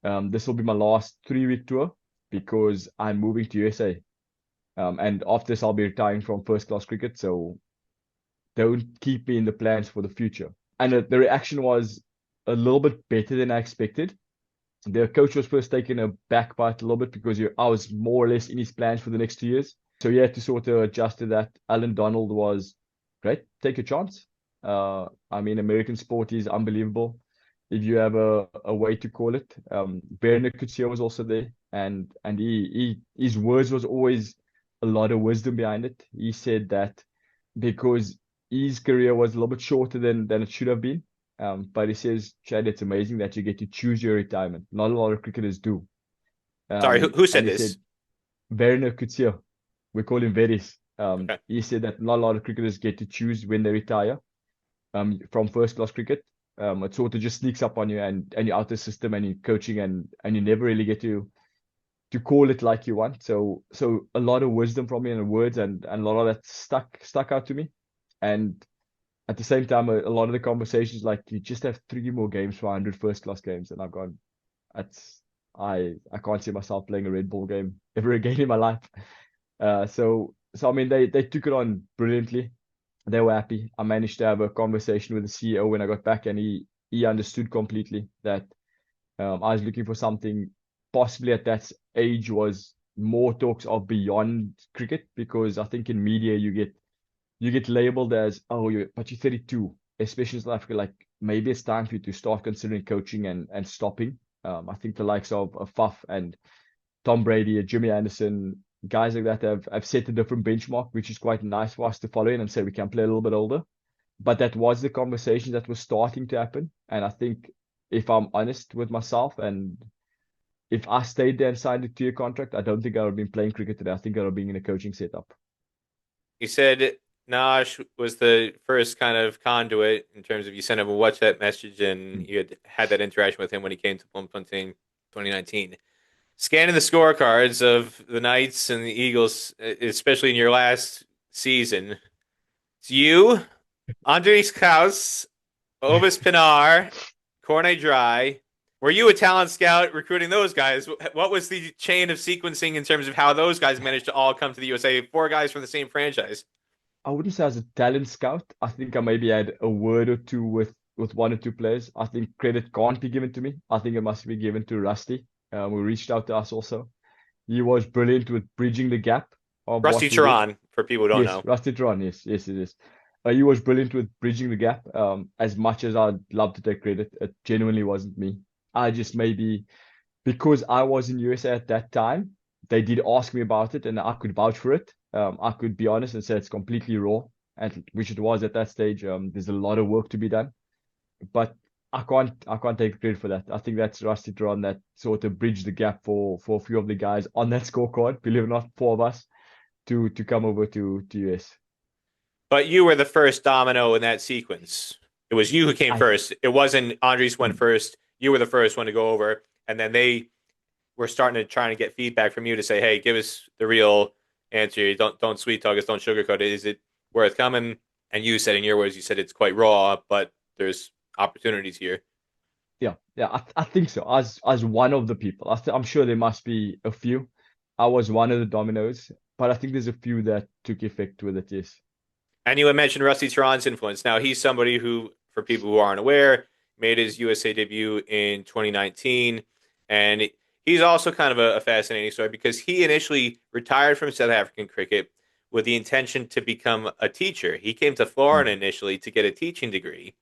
this will be my last 3 week tour because I'm moving to USA. And after this, I'll be retiring from first class cricket. So don't keep me in the plans for the future. And the reaction was a little bit better than I expected. The coach was first taken aback by it a little bit because I was more or less in his plans for the next 2 years. So he had to sort of adjust to that. Alan Donald was great. Take a chance. I mean, American sport is unbelievable. If you have a way to call it. Bernard Kutsia was also there, and his words was always a lot of wisdom behind it. He said that because his career was a little bit shorter than it should have been. But he says, Chad, it's amazing that you get to choose your retirement. Not a lot of cricketers do. Sorry, who And said he this? said, Werner Kutsia, we call him Veris. Okay. He said that not a lot of cricketers get to choose when they retire from first class cricket. It sort of just sneaks up on you and you're out the system and you're coaching and you never really get to call it like you want. So a lot of wisdom from me and words and a lot of that stuck out to me. And at the same time, a lot of the conversations like you just have 3 more games for 100 first class games, and I've gone, that's I can't see myself playing a Red Bull game ever again in my life. So I mean they took it on brilliantly. They were happy. I managed to have a conversation with the CEO when I got back, and he understood completely that I was looking for something possibly at that age was more talks of beyond cricket because I think in media you get labeled as, oh, you're 32, especially in South Africa. Like maybe it's time for you to start considering coaching and stopping. I think the likes of Faf and Tom Brady, Jimmy Anderson, guys like that have set a different benchmark, which is quite nice for us to follow in and say we can play a little bit older. But that was the conversation that was starting to happen. And I think if I'm honest with myself and if I stayed there and signed a 2 year contract, I don't think I would have been playing cricket today. I think I would have been in a coaching setup. You said Nash was the first kind of conduit in terms of you sent him a WhatsApp message and you had that interaction with him when he came to Bloemfontein 2019. Scanning the scorecards of the Knights and the Eagles, especially in your last season, it's you, Andres Kaus, Ovis Pinar, Corne Dry. Were you a talent scout recruiting those guys? What was the chain of sequencing in terms of how those guys managed to all come to the USA? 4 guys from the same franchise. I wouldn't say as a talent scout. I think I maybe had a word or two with 1 or 2 players. I think credit can't be given to me. I think it must be given to Rusty, who reached out to us also. He was brilliant with bridging the gap of Rusty what we did. Turan, for people who don't Yes, know. Rusty Tron. Yes, yes, it is. He was brilliant with bridging the gap. As much as I'd love to take credit, it genuinely wasn't me. I just maybe because I was in USA at that time, they did ask me about it and I could vouch for it. I could be honest and say it's completely raw, and which it was at that stage. There's a lot of work to be done, but I can't take credit for that. I think that's Rusty Dron that sort of bridged the gap for a few of the guys on that scorecard. Believe it or not, 4 of us to come over to US. But you were the first domino in that sequence. It was you who came I first. It wasn't Andres went mm, first. You were the first one to go over, and then they were starting to try and get feedback from you to say, "Hey, give us the real answer. Don't sweet talk us. Don't sugarcoat it. Is it worth coming?" And you said in your words, you said it's quite raw, but there's opportunities here. yeah, I think so. As one of the people, I'm sure there must be a few. I was one of the dominoes, but I think there's a few that took effect with it. Yes. And you had mentioned Rusty Turan's influence. Now he's somebody who, for people who aren't aware, made his USA debut in 2019, and he's also kind of a fascinating story because he initially retired from South African cricket with the intention to become a teacher. He came to Mm. Florida initially to get a teaching degree,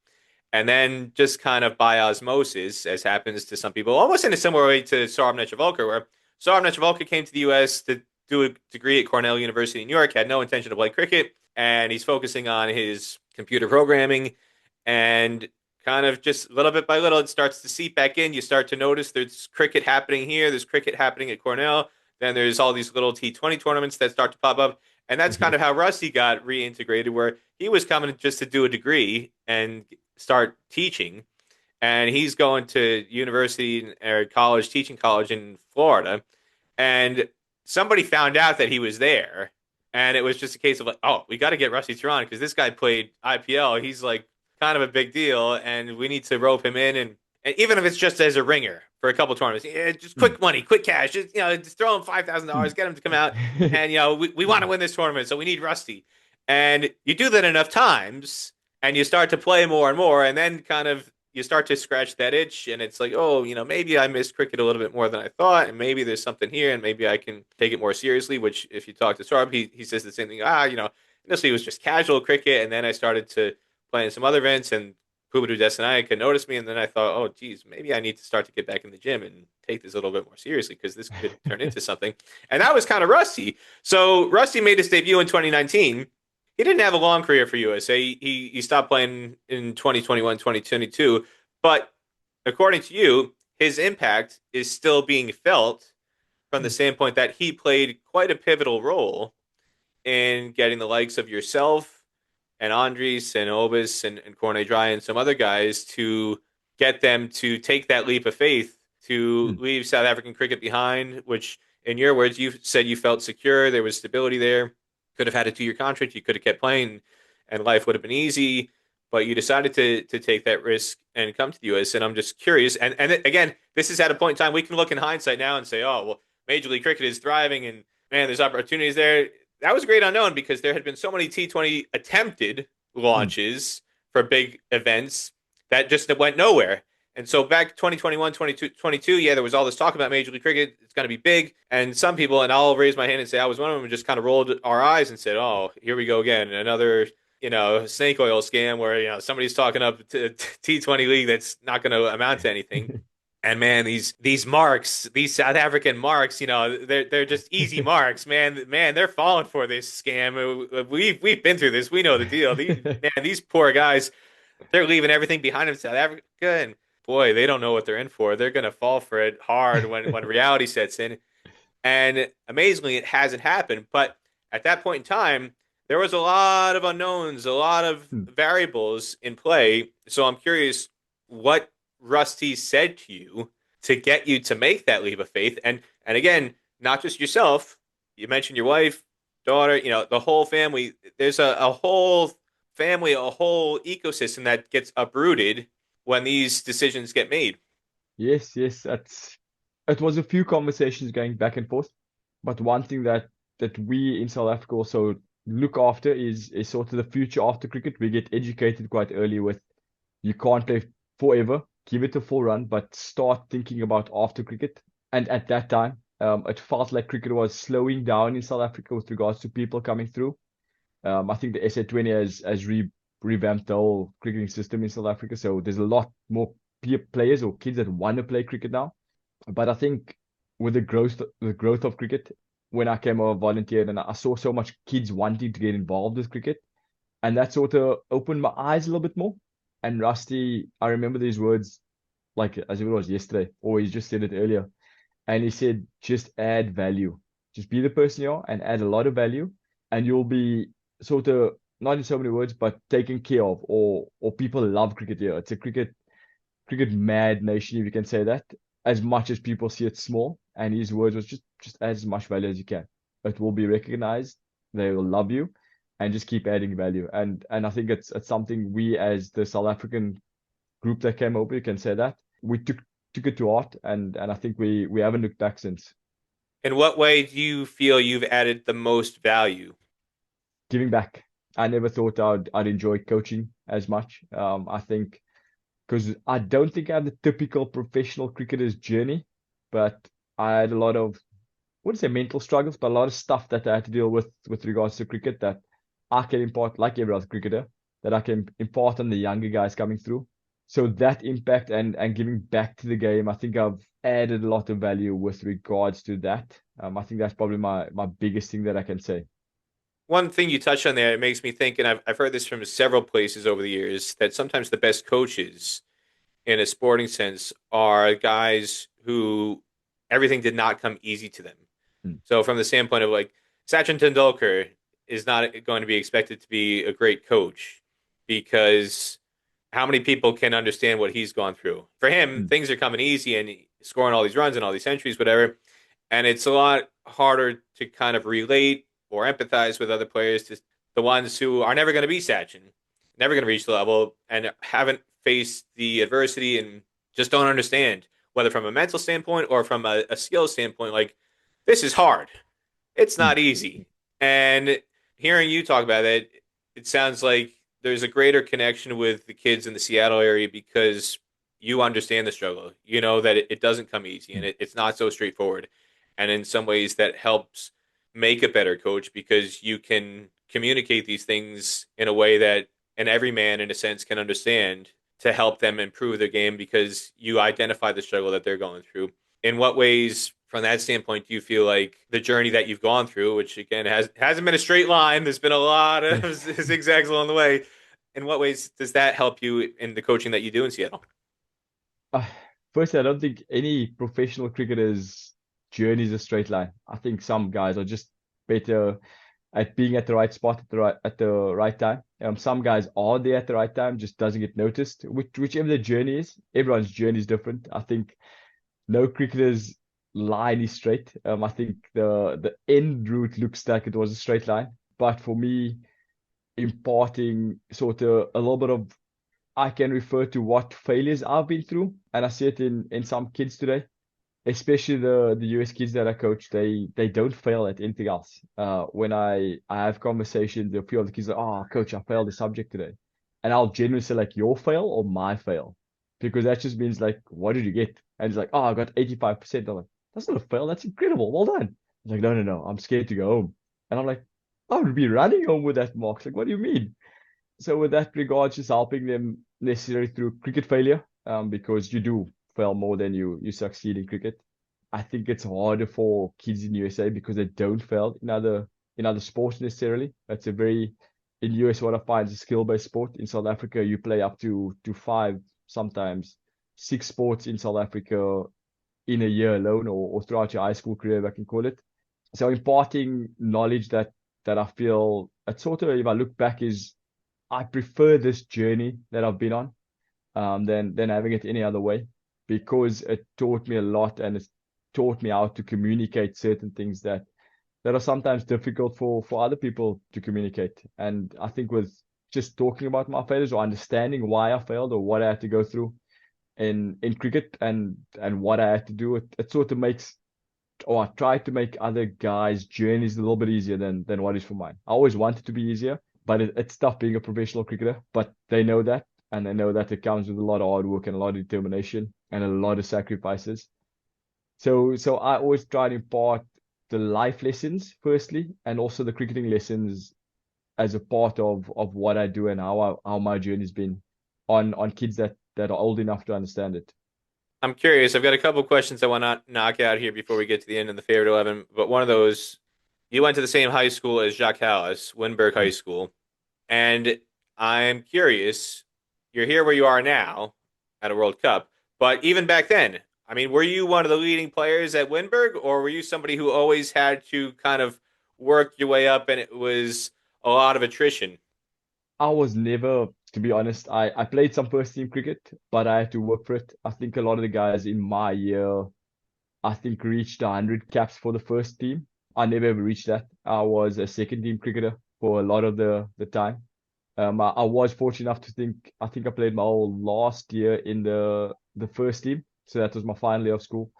and then just kind of by osmosis, as happens to some people, almost in a similar way to Saurabh Netravalkar, where Saurabh Netravalkar came to the U.S. to do a degree at Cornell University in New York, had no intention to play cricket, and he's focusing on his computer programming, and kind of just little bit by little, it starts to seep back in. You start to notice there's cricket happening here, there's cricket happening at Cornell, then there's all these little T20 tournaments that start to pop up. And that's kind of Yes. how Rusty got reintegrated, where he was coming just to do a degree and start teaching. and he's going to university or college, teaching college in Florida, and somebody found out that he was there, and it was just a case of like, oh, we got to get Rusty Turan because this guy played IPL. He's like kind of a big deal, and we need to rope him in, and even if it's just as a ringer for a couple tournaments, yeah, just Mm. quick money, quick cash, just throw him $5,000, Mm. get him to come out, and we want to win this tournament, so we need Rusty, and you do that enough times, and you start to play more and more, and then kind of you start to scratch that itch, and it's like, oh, maybe I miss cricket a little bit more than I thought, and maybe there's something here, and maybe I can take it more seriously. Which, if you talk to Sarb, he says the same thing. Initially it was just casual cricket, and then I started to play in some other events, and Pubadu Desanayake noticed me, and then I thought, oh, geez, maybe I need to start to get back in the gym and take this a little bit more seriously because this could turn into something. And that was kind of Rusty. So Rusty made his debut in 2019. He didn't have a long career for USA. He stopped playing in 2021, 2022. But according to you, his impact is still being felt from the Mm. standpoint that he played quite a pivotal role in getting the likes of yourself and Andres and Obis and Corne Dry and some other guys to get them to take that leap of faith to Mm. leave South African cricket behind, which, in your words, you said you felt secure. There was stability there. Could have had a 2 year contract. You could have kept playing, and life would have been easy. But you decided to take that risk and come to the U.S. And I'm just curious. And again, this is at a point in time we can look in hindsight now and say, oh, well, Major League Cricket is thriving, and man, there's opportunities there. That was a great unknown because there had been so many T20 attempted Mm. launches for big events that just went nowhere. And so back 2021, 22, yeah, there was all this talk about Major League Cricket. It's going to be big. And some people, and I'll raise my hand and say I was one of them, just kind of rolled our eyes and said, oh, here we go again. Another, snake oil scam where, somebody's talking up to T20 league that's not going to amount to anything. And man, these marks, these South African marks, they're just easy marks, man. Man, they're falling for this scam. We've been through this. We know the deal. These poor guys, they're leaving everything behind in South Africa, and boy, they don't know what they're in for. They're gonna fall for it hard when reality sets in. And amazingly, it hasn't happened. But at that point in time, there was a lot of unknowns, a lot of Mm. variables in play. So I'm curious what Rusty said to you to get you to make that leap of faith. And again, not just yourself. You mentioned your wife, daughter, the whole family. There's a whole family, a whole ecosystem that gets uprooted when these decisions get made. Yes, yes, it was a few conversations going back and forth, but one thing that we in South Africa also look after is sort of the future after cricket. We get educated quite early with you can't play forever, give it a full run, but start thinking about after cricket. And at that time, it felt like cricket was slowing down in South Africa with regards to people coming through. I think the SA20 has revamped the whole cricketing system in South Africa, so there's a lot more players or kids that want to play cricket now. But I think with the growth of cricket, when I came over volunteered and I saw so much kids wanting to get involved with cricket, and that sort of opened my eyes a little bit more. And Rusty, I remember these words like as if it was yesterday, or he just said it earlier. And he said, just add value. Just be the person you are and add a lot of value, and you'll be sort of not in so many words, but taken care of, or people love cricket here. It's a cricket mad nation, if you can say that, as much as people see it small. And his words was just add as much value as you can. It will be recognized. They will love you, and just keep adding value. And I think it's something we as the South African group that came over, you can say that we took it to heart, and I think we haven't looked back since. In what way do you feel you've added the most value? Giving back. I never thought I'd enjoy coaching as much. I think because I don't think I had the typical professional cricketer's journey, but I had a lot of, I wouldn't say mental struggles, but a lot of stuff that I had to deal with regards to cricket that I can impart, like every other cricketer, that I can impart on the younger guys coming through. So that impact and giving back to the game, I think I've added a lot of value with regards to that. I think that's probably my biggest thing that I can say. One thing you touched on there, it makes me think, and I've heard this from several places over the years, that sometimes the best coaches in a sporting sense are guys who everything did not come easy to them. Mm. So from the standpoint of like Sachin Tendulkar is not going to be expected to be a great coach because how many people can understand what he's gone through? For him, Mm. things are coming easy and scoring all these runs and all these centuries, whatever. And it's a lot harder to kind of relate or empathize with other players, to the ones who are never going to be Sachin, never going to reach the level, and haven't faced the adversity and just don't understand, whether from a mental standpoint or from a skill standpoint. Like, this is hard. It's Mm. not easy. And hearing you talk about it, it sounds like there's a greater connection with the kids in the Seattle area because you understand the struggle. You know that it doesn't come easy and Mm. it's not so straightforward. And in some ways, that helps make a better coach because you can communicate these things in a way that an everyman, in a sense, can understand to help them improve their game because you identify the struggle that they're going through. In what ways, from that standpoint, do you feel like the journey that you've gone through, which again hasn't been a straight line, there's been a lot of zigzags along the way. In what ways does that help you in the coaching that you do in Seattle? Uh, Firstly, I don't think any professional cricketer's journey is a straight line. I think some guys are just better at being at the right spot at the right time. Some guys are there at the right time, just doesn't get noticed. Whichever the journey is, everyone's journey is different. I think no cricketer's line is straight. I think the end route looks like it was a straight line, but for me, imparting sort of a little bit of I can refer to what failures I've been through, and I see it in some kids today, especially the US kids that I coach. They don't fail at anything else. When I have conversations, a few of the kids are, oh, coach, I failed the subject today, and I'll genuinely say like your fail or my fail, because that just means like what did you get? And it's like, oh, I got 85%. I'm like, that's not a fail. That's incredible. Well done. It's like, no, no, no. I'm scared to go home, and I'm like, I would be running home with that mark. Like, what do you mean? So with that regards, just helping them necessarily through cricket failure, because you do fail more than you succeed in cricket. I think it's harder for kids in USA because they don't fail in other sports necessarily. It's a very in US what I find is a skill-based sport. In South Africa, you play up to five, sometimes six sports in South Africa in a year alone, or throughout your high school career, if I can call it. So imparting knowledge that I feel it's sort of if I look back is I prefer this journey that I've been on than having it any other way because it taught me a lot and it's taught me how to communicate certain things that are sometimes difficult for other people to communicate. And I think with just talking about my failures or understanding why I failed or what I had to go through in cricket and what I had to do, it sort of makes or I try to make other guys' journeys a little bit easier than what is for mine. I always want it to be easier, but it's tough being a professional cricketer. But they know that, and they know that it comes with a lot of hard work and a lot of determination and a lot of sacrifices. So I always try to impart the life lessons firstly, and also the cricketing lessons as a part of what I do and how my journey's been on kids that are old enough to understand it. I'm curious. I've got a couple questions I want to knock out here before we get to the end of the favorite 11. But one of those, you went to the same high school as Jacques Hallis, Winburg High Mm. School. And I'm curious, you're here where you are now at a World Cup, but even back then, I mean, were you one of the leading players at Winburg, or were you somebody who always had to kind of work your way up and it was a lot of attrition? I was never, to be honest, I played some first team cricket, but I had to work for it. I think a lot of the guys in my year, I think reached 100 caps for the first team. I never ever reached that. I was a second team cricketer for a lot of the time. I was fortunate enough to I think I played my whole last year in the first team. So that was my final year of school,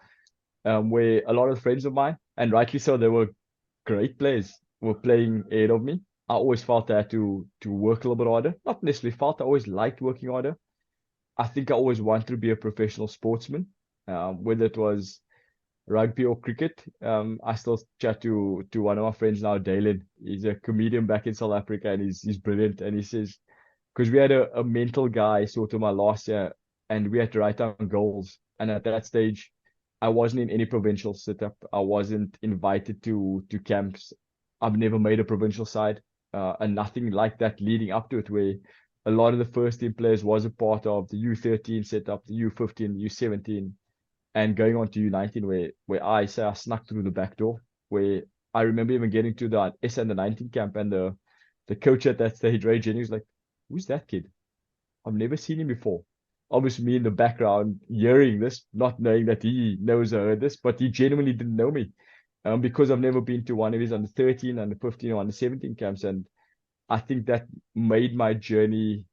where a lot of friends of mine, and rightly so, they were great players, were playing ahead of me. I always felt I had to work a little bit harder. Not necessarily felt, I always liked working harder. I think I always wanted to be a professional sportsman, whether it was rugby or cricket. I still chat to one of my friends now, Dalen. He's a comedian back in South Africa, and he's brilliant. And he says, because we had a mental guy sort of my last year, and we had to write down goals. And at that stage, I wasn't in any provincial setup. I wasn't invited to camps. I've never made a provincial side, and nothing like that leading up to it, where a lot of the first team players was a part of the U13 setup, the U15, U17, and going on to U19, where I say I snuck through the back door, where I remember even getting to the S and the 19 camp, and the coach at that stage, Ray Jennings, was like, who's that kid? I've never seen him before. Obviously, me in the background hearing this, not knowing that he knows I heard this, but he genuinely didn't know me. Because I've never been to one of his under 13, under 15, or under 17 camps. And I think that made my journey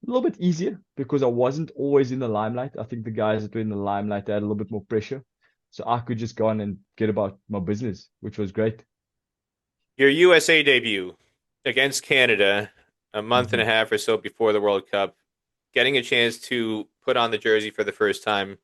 a little bit easier because I wasn't always in the limelight. I think the guys that were in the limelight had a little bit more pressure. So I could just go on and get about my business, which was great. Your USA debut against Canada a month and a Hmm. half or so before the World Cup, getting a chance to put on the jersey for the first time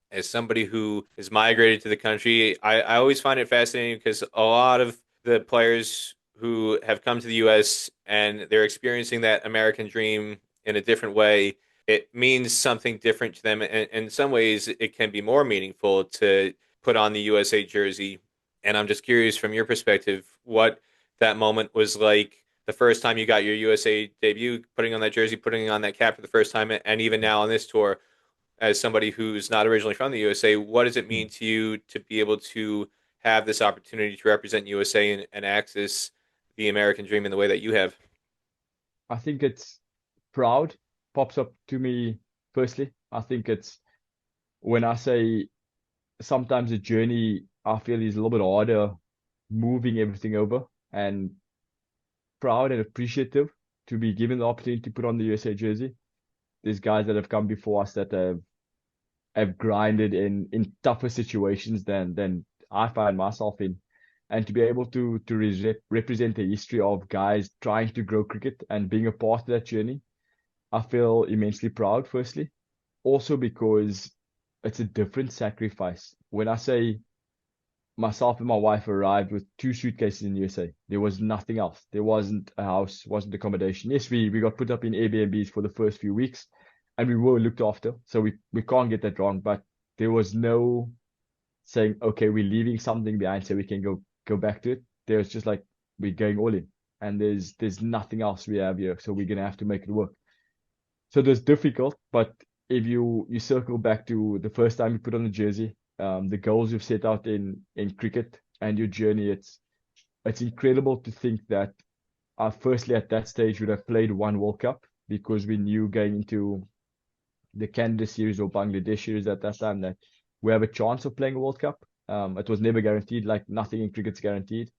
as somebody who has migrated to the country, I always find it fascinating because a lot of the players who have come to the US and they're experiencing that American dream in a different way, it means something different to them. And in some ways, it can be more meaningful to put on the USA jersey. And I'm just curious from your perspective, what that moment was like the first time you got your USA debut, putting on that jersey, putting on that cap for the first time, and even now on this tour, as somebody who's not originally from the USA, what does it mean to you to be able to have this opportunity to represent USA and access the American dream in the way that you have? I think it's proud pops up to me firstly. I think it's when I say sometimes the journey I feel is a little bit harder moving everything over, and proud and appreciative to be given the opportunity to put on the USA jersey. There's guys that have come before us that have grinded in tougher situations than I find myself in. And to be able to represent the history of guys trying to grow cricket and being a part of that journey, I feel immensely proud, firstly. Also because it's a different sacrifice. When I say myself and my wife arrived with two suitcases in the USA, there was nothing else. There wasn't a house, wasn't accommodation. Yes, we got put up in Airbnbs for the first few weeks and we were looked after. So we can't get that wrong. But there was no saying, okay, we're leaving something behind so we can go back to it. There's just like we're going all in. And there's nothing else we have here. So we're gonna have to make it work. So it was difficult, but if you circle back to the first time you put on the jersey, the goals you've set out in cricket and your journey, it's incredible to think that firstly at that stage would have played one World Cup because we knew going into the Canada series or Bangladesh series at that time that we have a chance of playing a World Cup. It was never guaranteed, like nothing in cricket's guaranteed.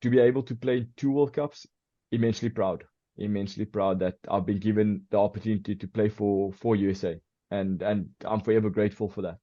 To be able to play two World Cups, immensely proud. Immensely proud that I've been given the opportunity to play for USA, and I'm forever grateful for that.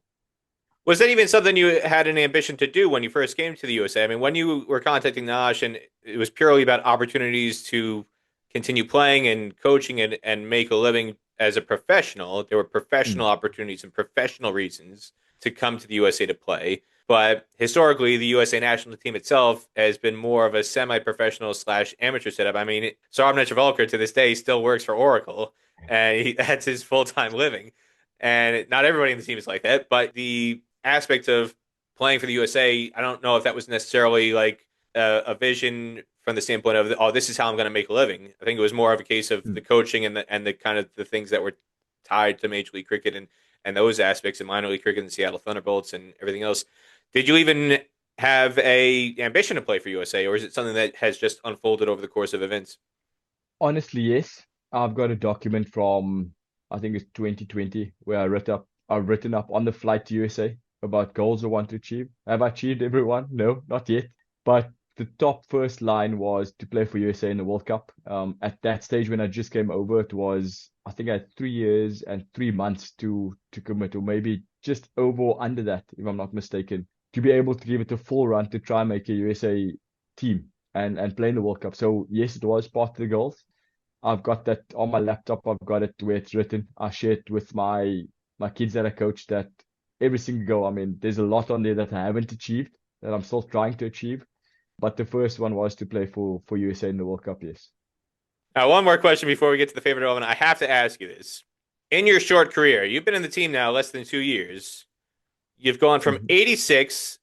Was that even something you had an ambition to do when you first came to the USA? I mean, when you were contacting Nash, and it was purely about opportunities to continue playing and coaching and make a living as a professional, there were Mm. professional opportunities and professional reasons to come to the USA to play. But historically, the USA national team itself has been more of a semi-professional slash amateur setup. I mean, Sarab Netravalkar to this day still works for Oracle, and that's his full-time living. And not everybody in the team is like that, but the aspect of playing for the USA, I don't know if that was necessarily like a vision from the standpoint of, oh, this is how I'm going to make a living. I think it was more of a case of the Mm. coaching and the kind of the things that were tied to Major League Cricket and those aspects in minor league cricket and Seattle Thunderbolts and everything else. Did you even have a ambition to play for USA, or is it something that has just unfolded over the course of events? Honestly, yes. I've got a document from I think it's 2020 where I've written up on the flight to USA about goals I want to achieve. Have I achieved everyone? No, not yet. But the top first line was to play for USA in the World Cup. At that stage when I just came over, it was I think I had 3 years and 3 months to commit, or maybe just over or under that, if I'm not mistaken, to be able to give it a full run to try and make a USA team and play in the World Cup. So yes, it was part of the goals. I've got that on my laptop. I've got it where it's written. I share it with my kids that I coach that every single goal. I mean, there's a lot on there that I haven't achieved that I'm still trying to achieve. But the first one was to play for USA in the World Cup, yes. Now, one more question before we get to the favorite element. I have to ask you this. In your short career, you've been in the team now less than 2 years. You've gone from Mhm. 86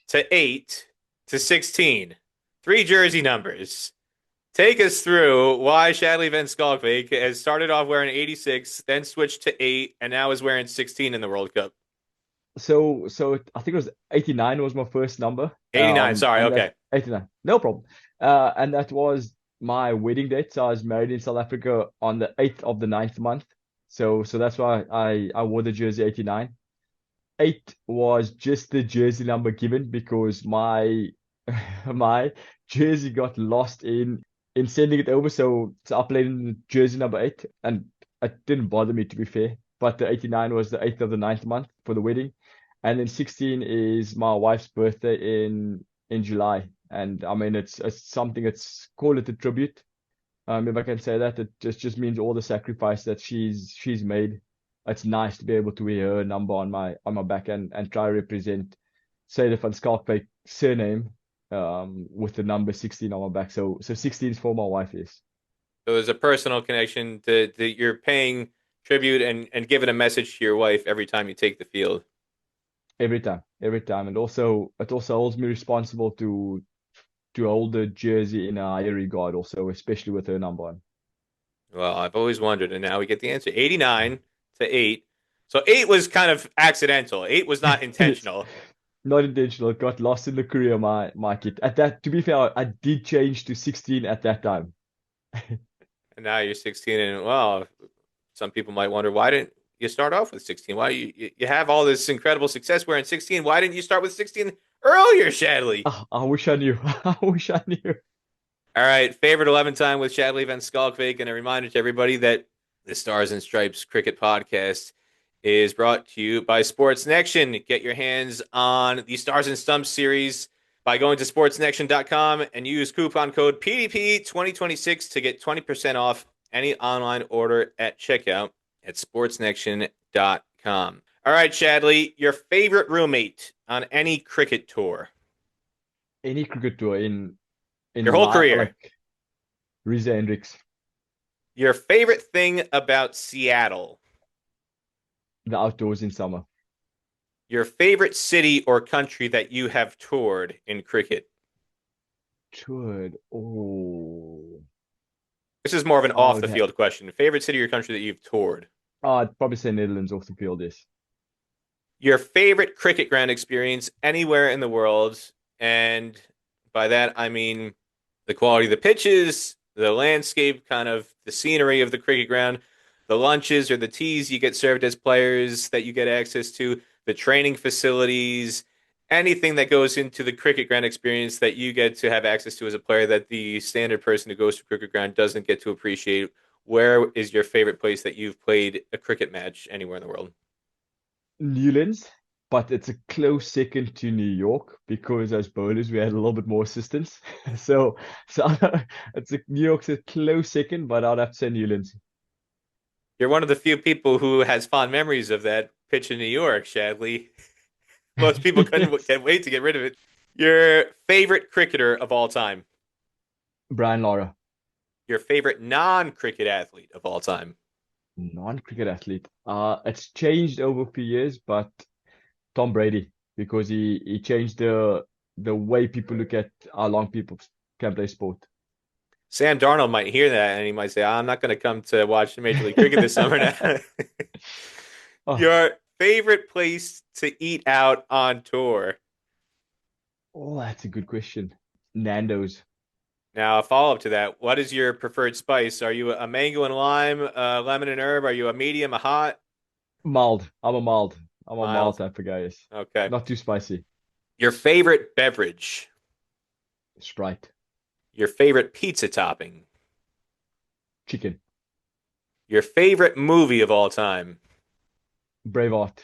to 8 to 16. Three jersey numbers. Take us through why Shadley van Schalkwyk has started off wearing 86, then switched to 8, and now is wearing 16 in the World Cup. I think it was 89 was my first number. 89, sorry, And that okay. 89, no problem. And that was my wedding date. So I was married in South Africa on the 8th of the ninth month. So that's why I wore the jersey 89. 8 was just the jersey number given because my my jersey got lost in sending it over. So I played in the jersey number 8, and it didn't bother me, to be fair. But the 89 was the 8th of the ninth month for the wedding, and then 16 is my wife's birthday in July. And I mean, it's something. It's call it a tribute. If I can say that, it just means all the sacrifice that she's made. It's nice to be able to wear her number on my back and try to represent Shadley van Schalkwyk surname with the number 16 on my back. So 16 is for my wife, yes. So there's a personal connection to you're paying tribute and giving a message to your wife every time you take the field. Every time, and also it also holds me responsible to hold the jersey in a higher regard, also especially with her number on. Well, I've always wondered, and now we get the answer. 89 to 8. So 8 was kind of accidental. 8 was not It's intentional. not intentional. It got lost in the courier market. At that, to be fair, I did change to 16 at that time. And now you're 16, and well, some people might wonder why didn't you start off with 16? Why you have all this incredible success wearing 16? Why didn't you start with 16 earlier, Shadley? Ah, I wish I knew. I wish I knew. All right, favorite 11 time with Shadley van Schalkwyk, and a reminder to everybody that the Stars and Stripes Cricket Podcast is brought to you by Sportsnection. Get your hands on the Stars and Stumps series by going to sportsnection.com and use coupon code PDP2026 to get 20% off any online order at checkout at sportsnection.com. All right, Shadley, your favorite roommate on any cricket tour? Any cricket tour Your in whole my career. like Risa Hendricks, Your favorite thing about Seattle? the outdoors in summer. Your favorite city or country that you have toured in cricket? Toured. Oh, This is more of an I off would the have. field question. Favorite city or country that you've toured? I'd probably say Netherlands off the field. Yes. Your favorite cricket ground experience anywhere in the world? And by that, I mean the quality of the pitches, the landscape, kind of the scenery of the cricket ground, the lunches or the teas you get served as players that you get access to, the training facilities, anything that goes into the cricket ground experience that you get to have access to as a player that the standard person who goes to cricket ground doesn't get to appreciate. Where is your favorite place that you've played a cricket match anywhere in the world? Newlands, but it's a close second to New York because as bowlers we had a little bit more assistance. So so New York's a close second, but I'd have to say Newlands. You're one of the few people who has fond memories of that pitch in New York, Shadley. Most people couldn't Yes. can't wait to get rid of it. Your favorite cricketer of all time? Brian Lara, Your favorite non-cricket athlete of all time? non-cricket athlete. It's changed over a few years, but Tom Brady because he changed the way people look at how long people can play sport. Sam Darnold might hear that and he might say, "I'm not going to come to watch Major League Cricket this summer now." Oh, Your favorite place to eat out on tour? oh, that's a good question. Nando's. Now, a follow up to that, what is your preferred spice? Are you a mango and lime, lemon and herb? Are you a medium, a hot, Mild. I'm a mild mild? type of guy. Yes. Okay. Not too spicy. Your favorite beverage? Sprite. Your favorite pizza topping? Chicken. Your favorite movie of all time? Braveheart.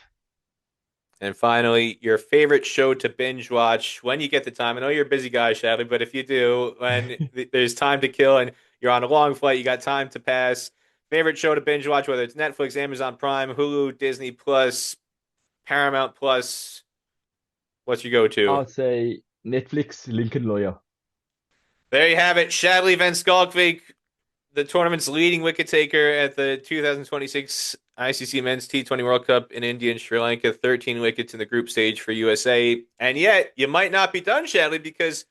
And finally, your favorite show to binge watch when you get the time. I know you're a busy guy, Shadley, but if you do, when there's time to kill and you're on a long flight, you got time to pass. Favorite show to binge watch, whether it's Netflix, Amazon Prime, Hulu, Disney Plus, Paramount Plus. What's your I go-to? would say Netflix, Lincoln Lawyer. There you have it, Shadley van Schalkwyk, the tournament's leading wicket taker at the 2026 ICC Men's T20 World Cup in India and Sri Lanka, 13 wickets in the group stage for USA. And yet, you might not be done, Shadley, because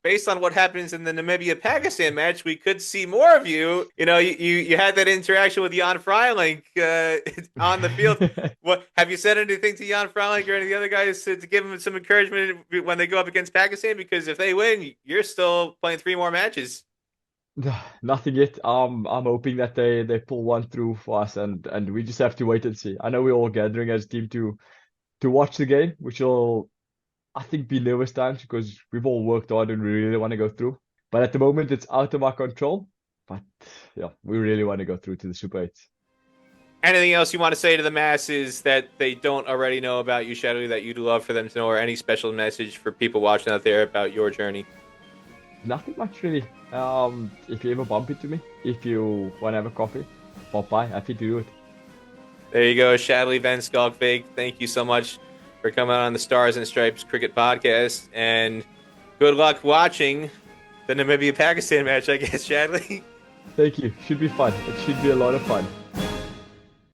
based on what happens in the Namibia-Pakistan match, we could see more of you. You know, you had that interaction with Jan Freiling on the field. What have you said anything to Jan Freiling or any of the other guys to give them some encouragement when they go up against Pakistan? Because if they win, you're still playing three more matches. Nothing yet. I'm hoping that they pull one through for us, and we just have to wait and see. I know we're all gathering as a team to watch the game, which will, I think, be nervous times because we've all worked hard and we really want to go through. But at the moment, it's out of our control. But yeah, we really want to go through to the Super 8s. Anything else you want to say to the masses that they don't already know about you, Shadley, that you'd love for them to know, or any special message for people watching out there about your journey? Nothing much really. If you ever bump into me, if you want to have a coffee, pop by. Happy to do it. There you go, Shadley van Schalkwyk. Thank you so much for coming on the Stars and Stripes Cricket Podcast, and good luck watching the Namibia-Pakistan match, I guess, Shadley. Thank you. Should be fun. It should be a lot of fun.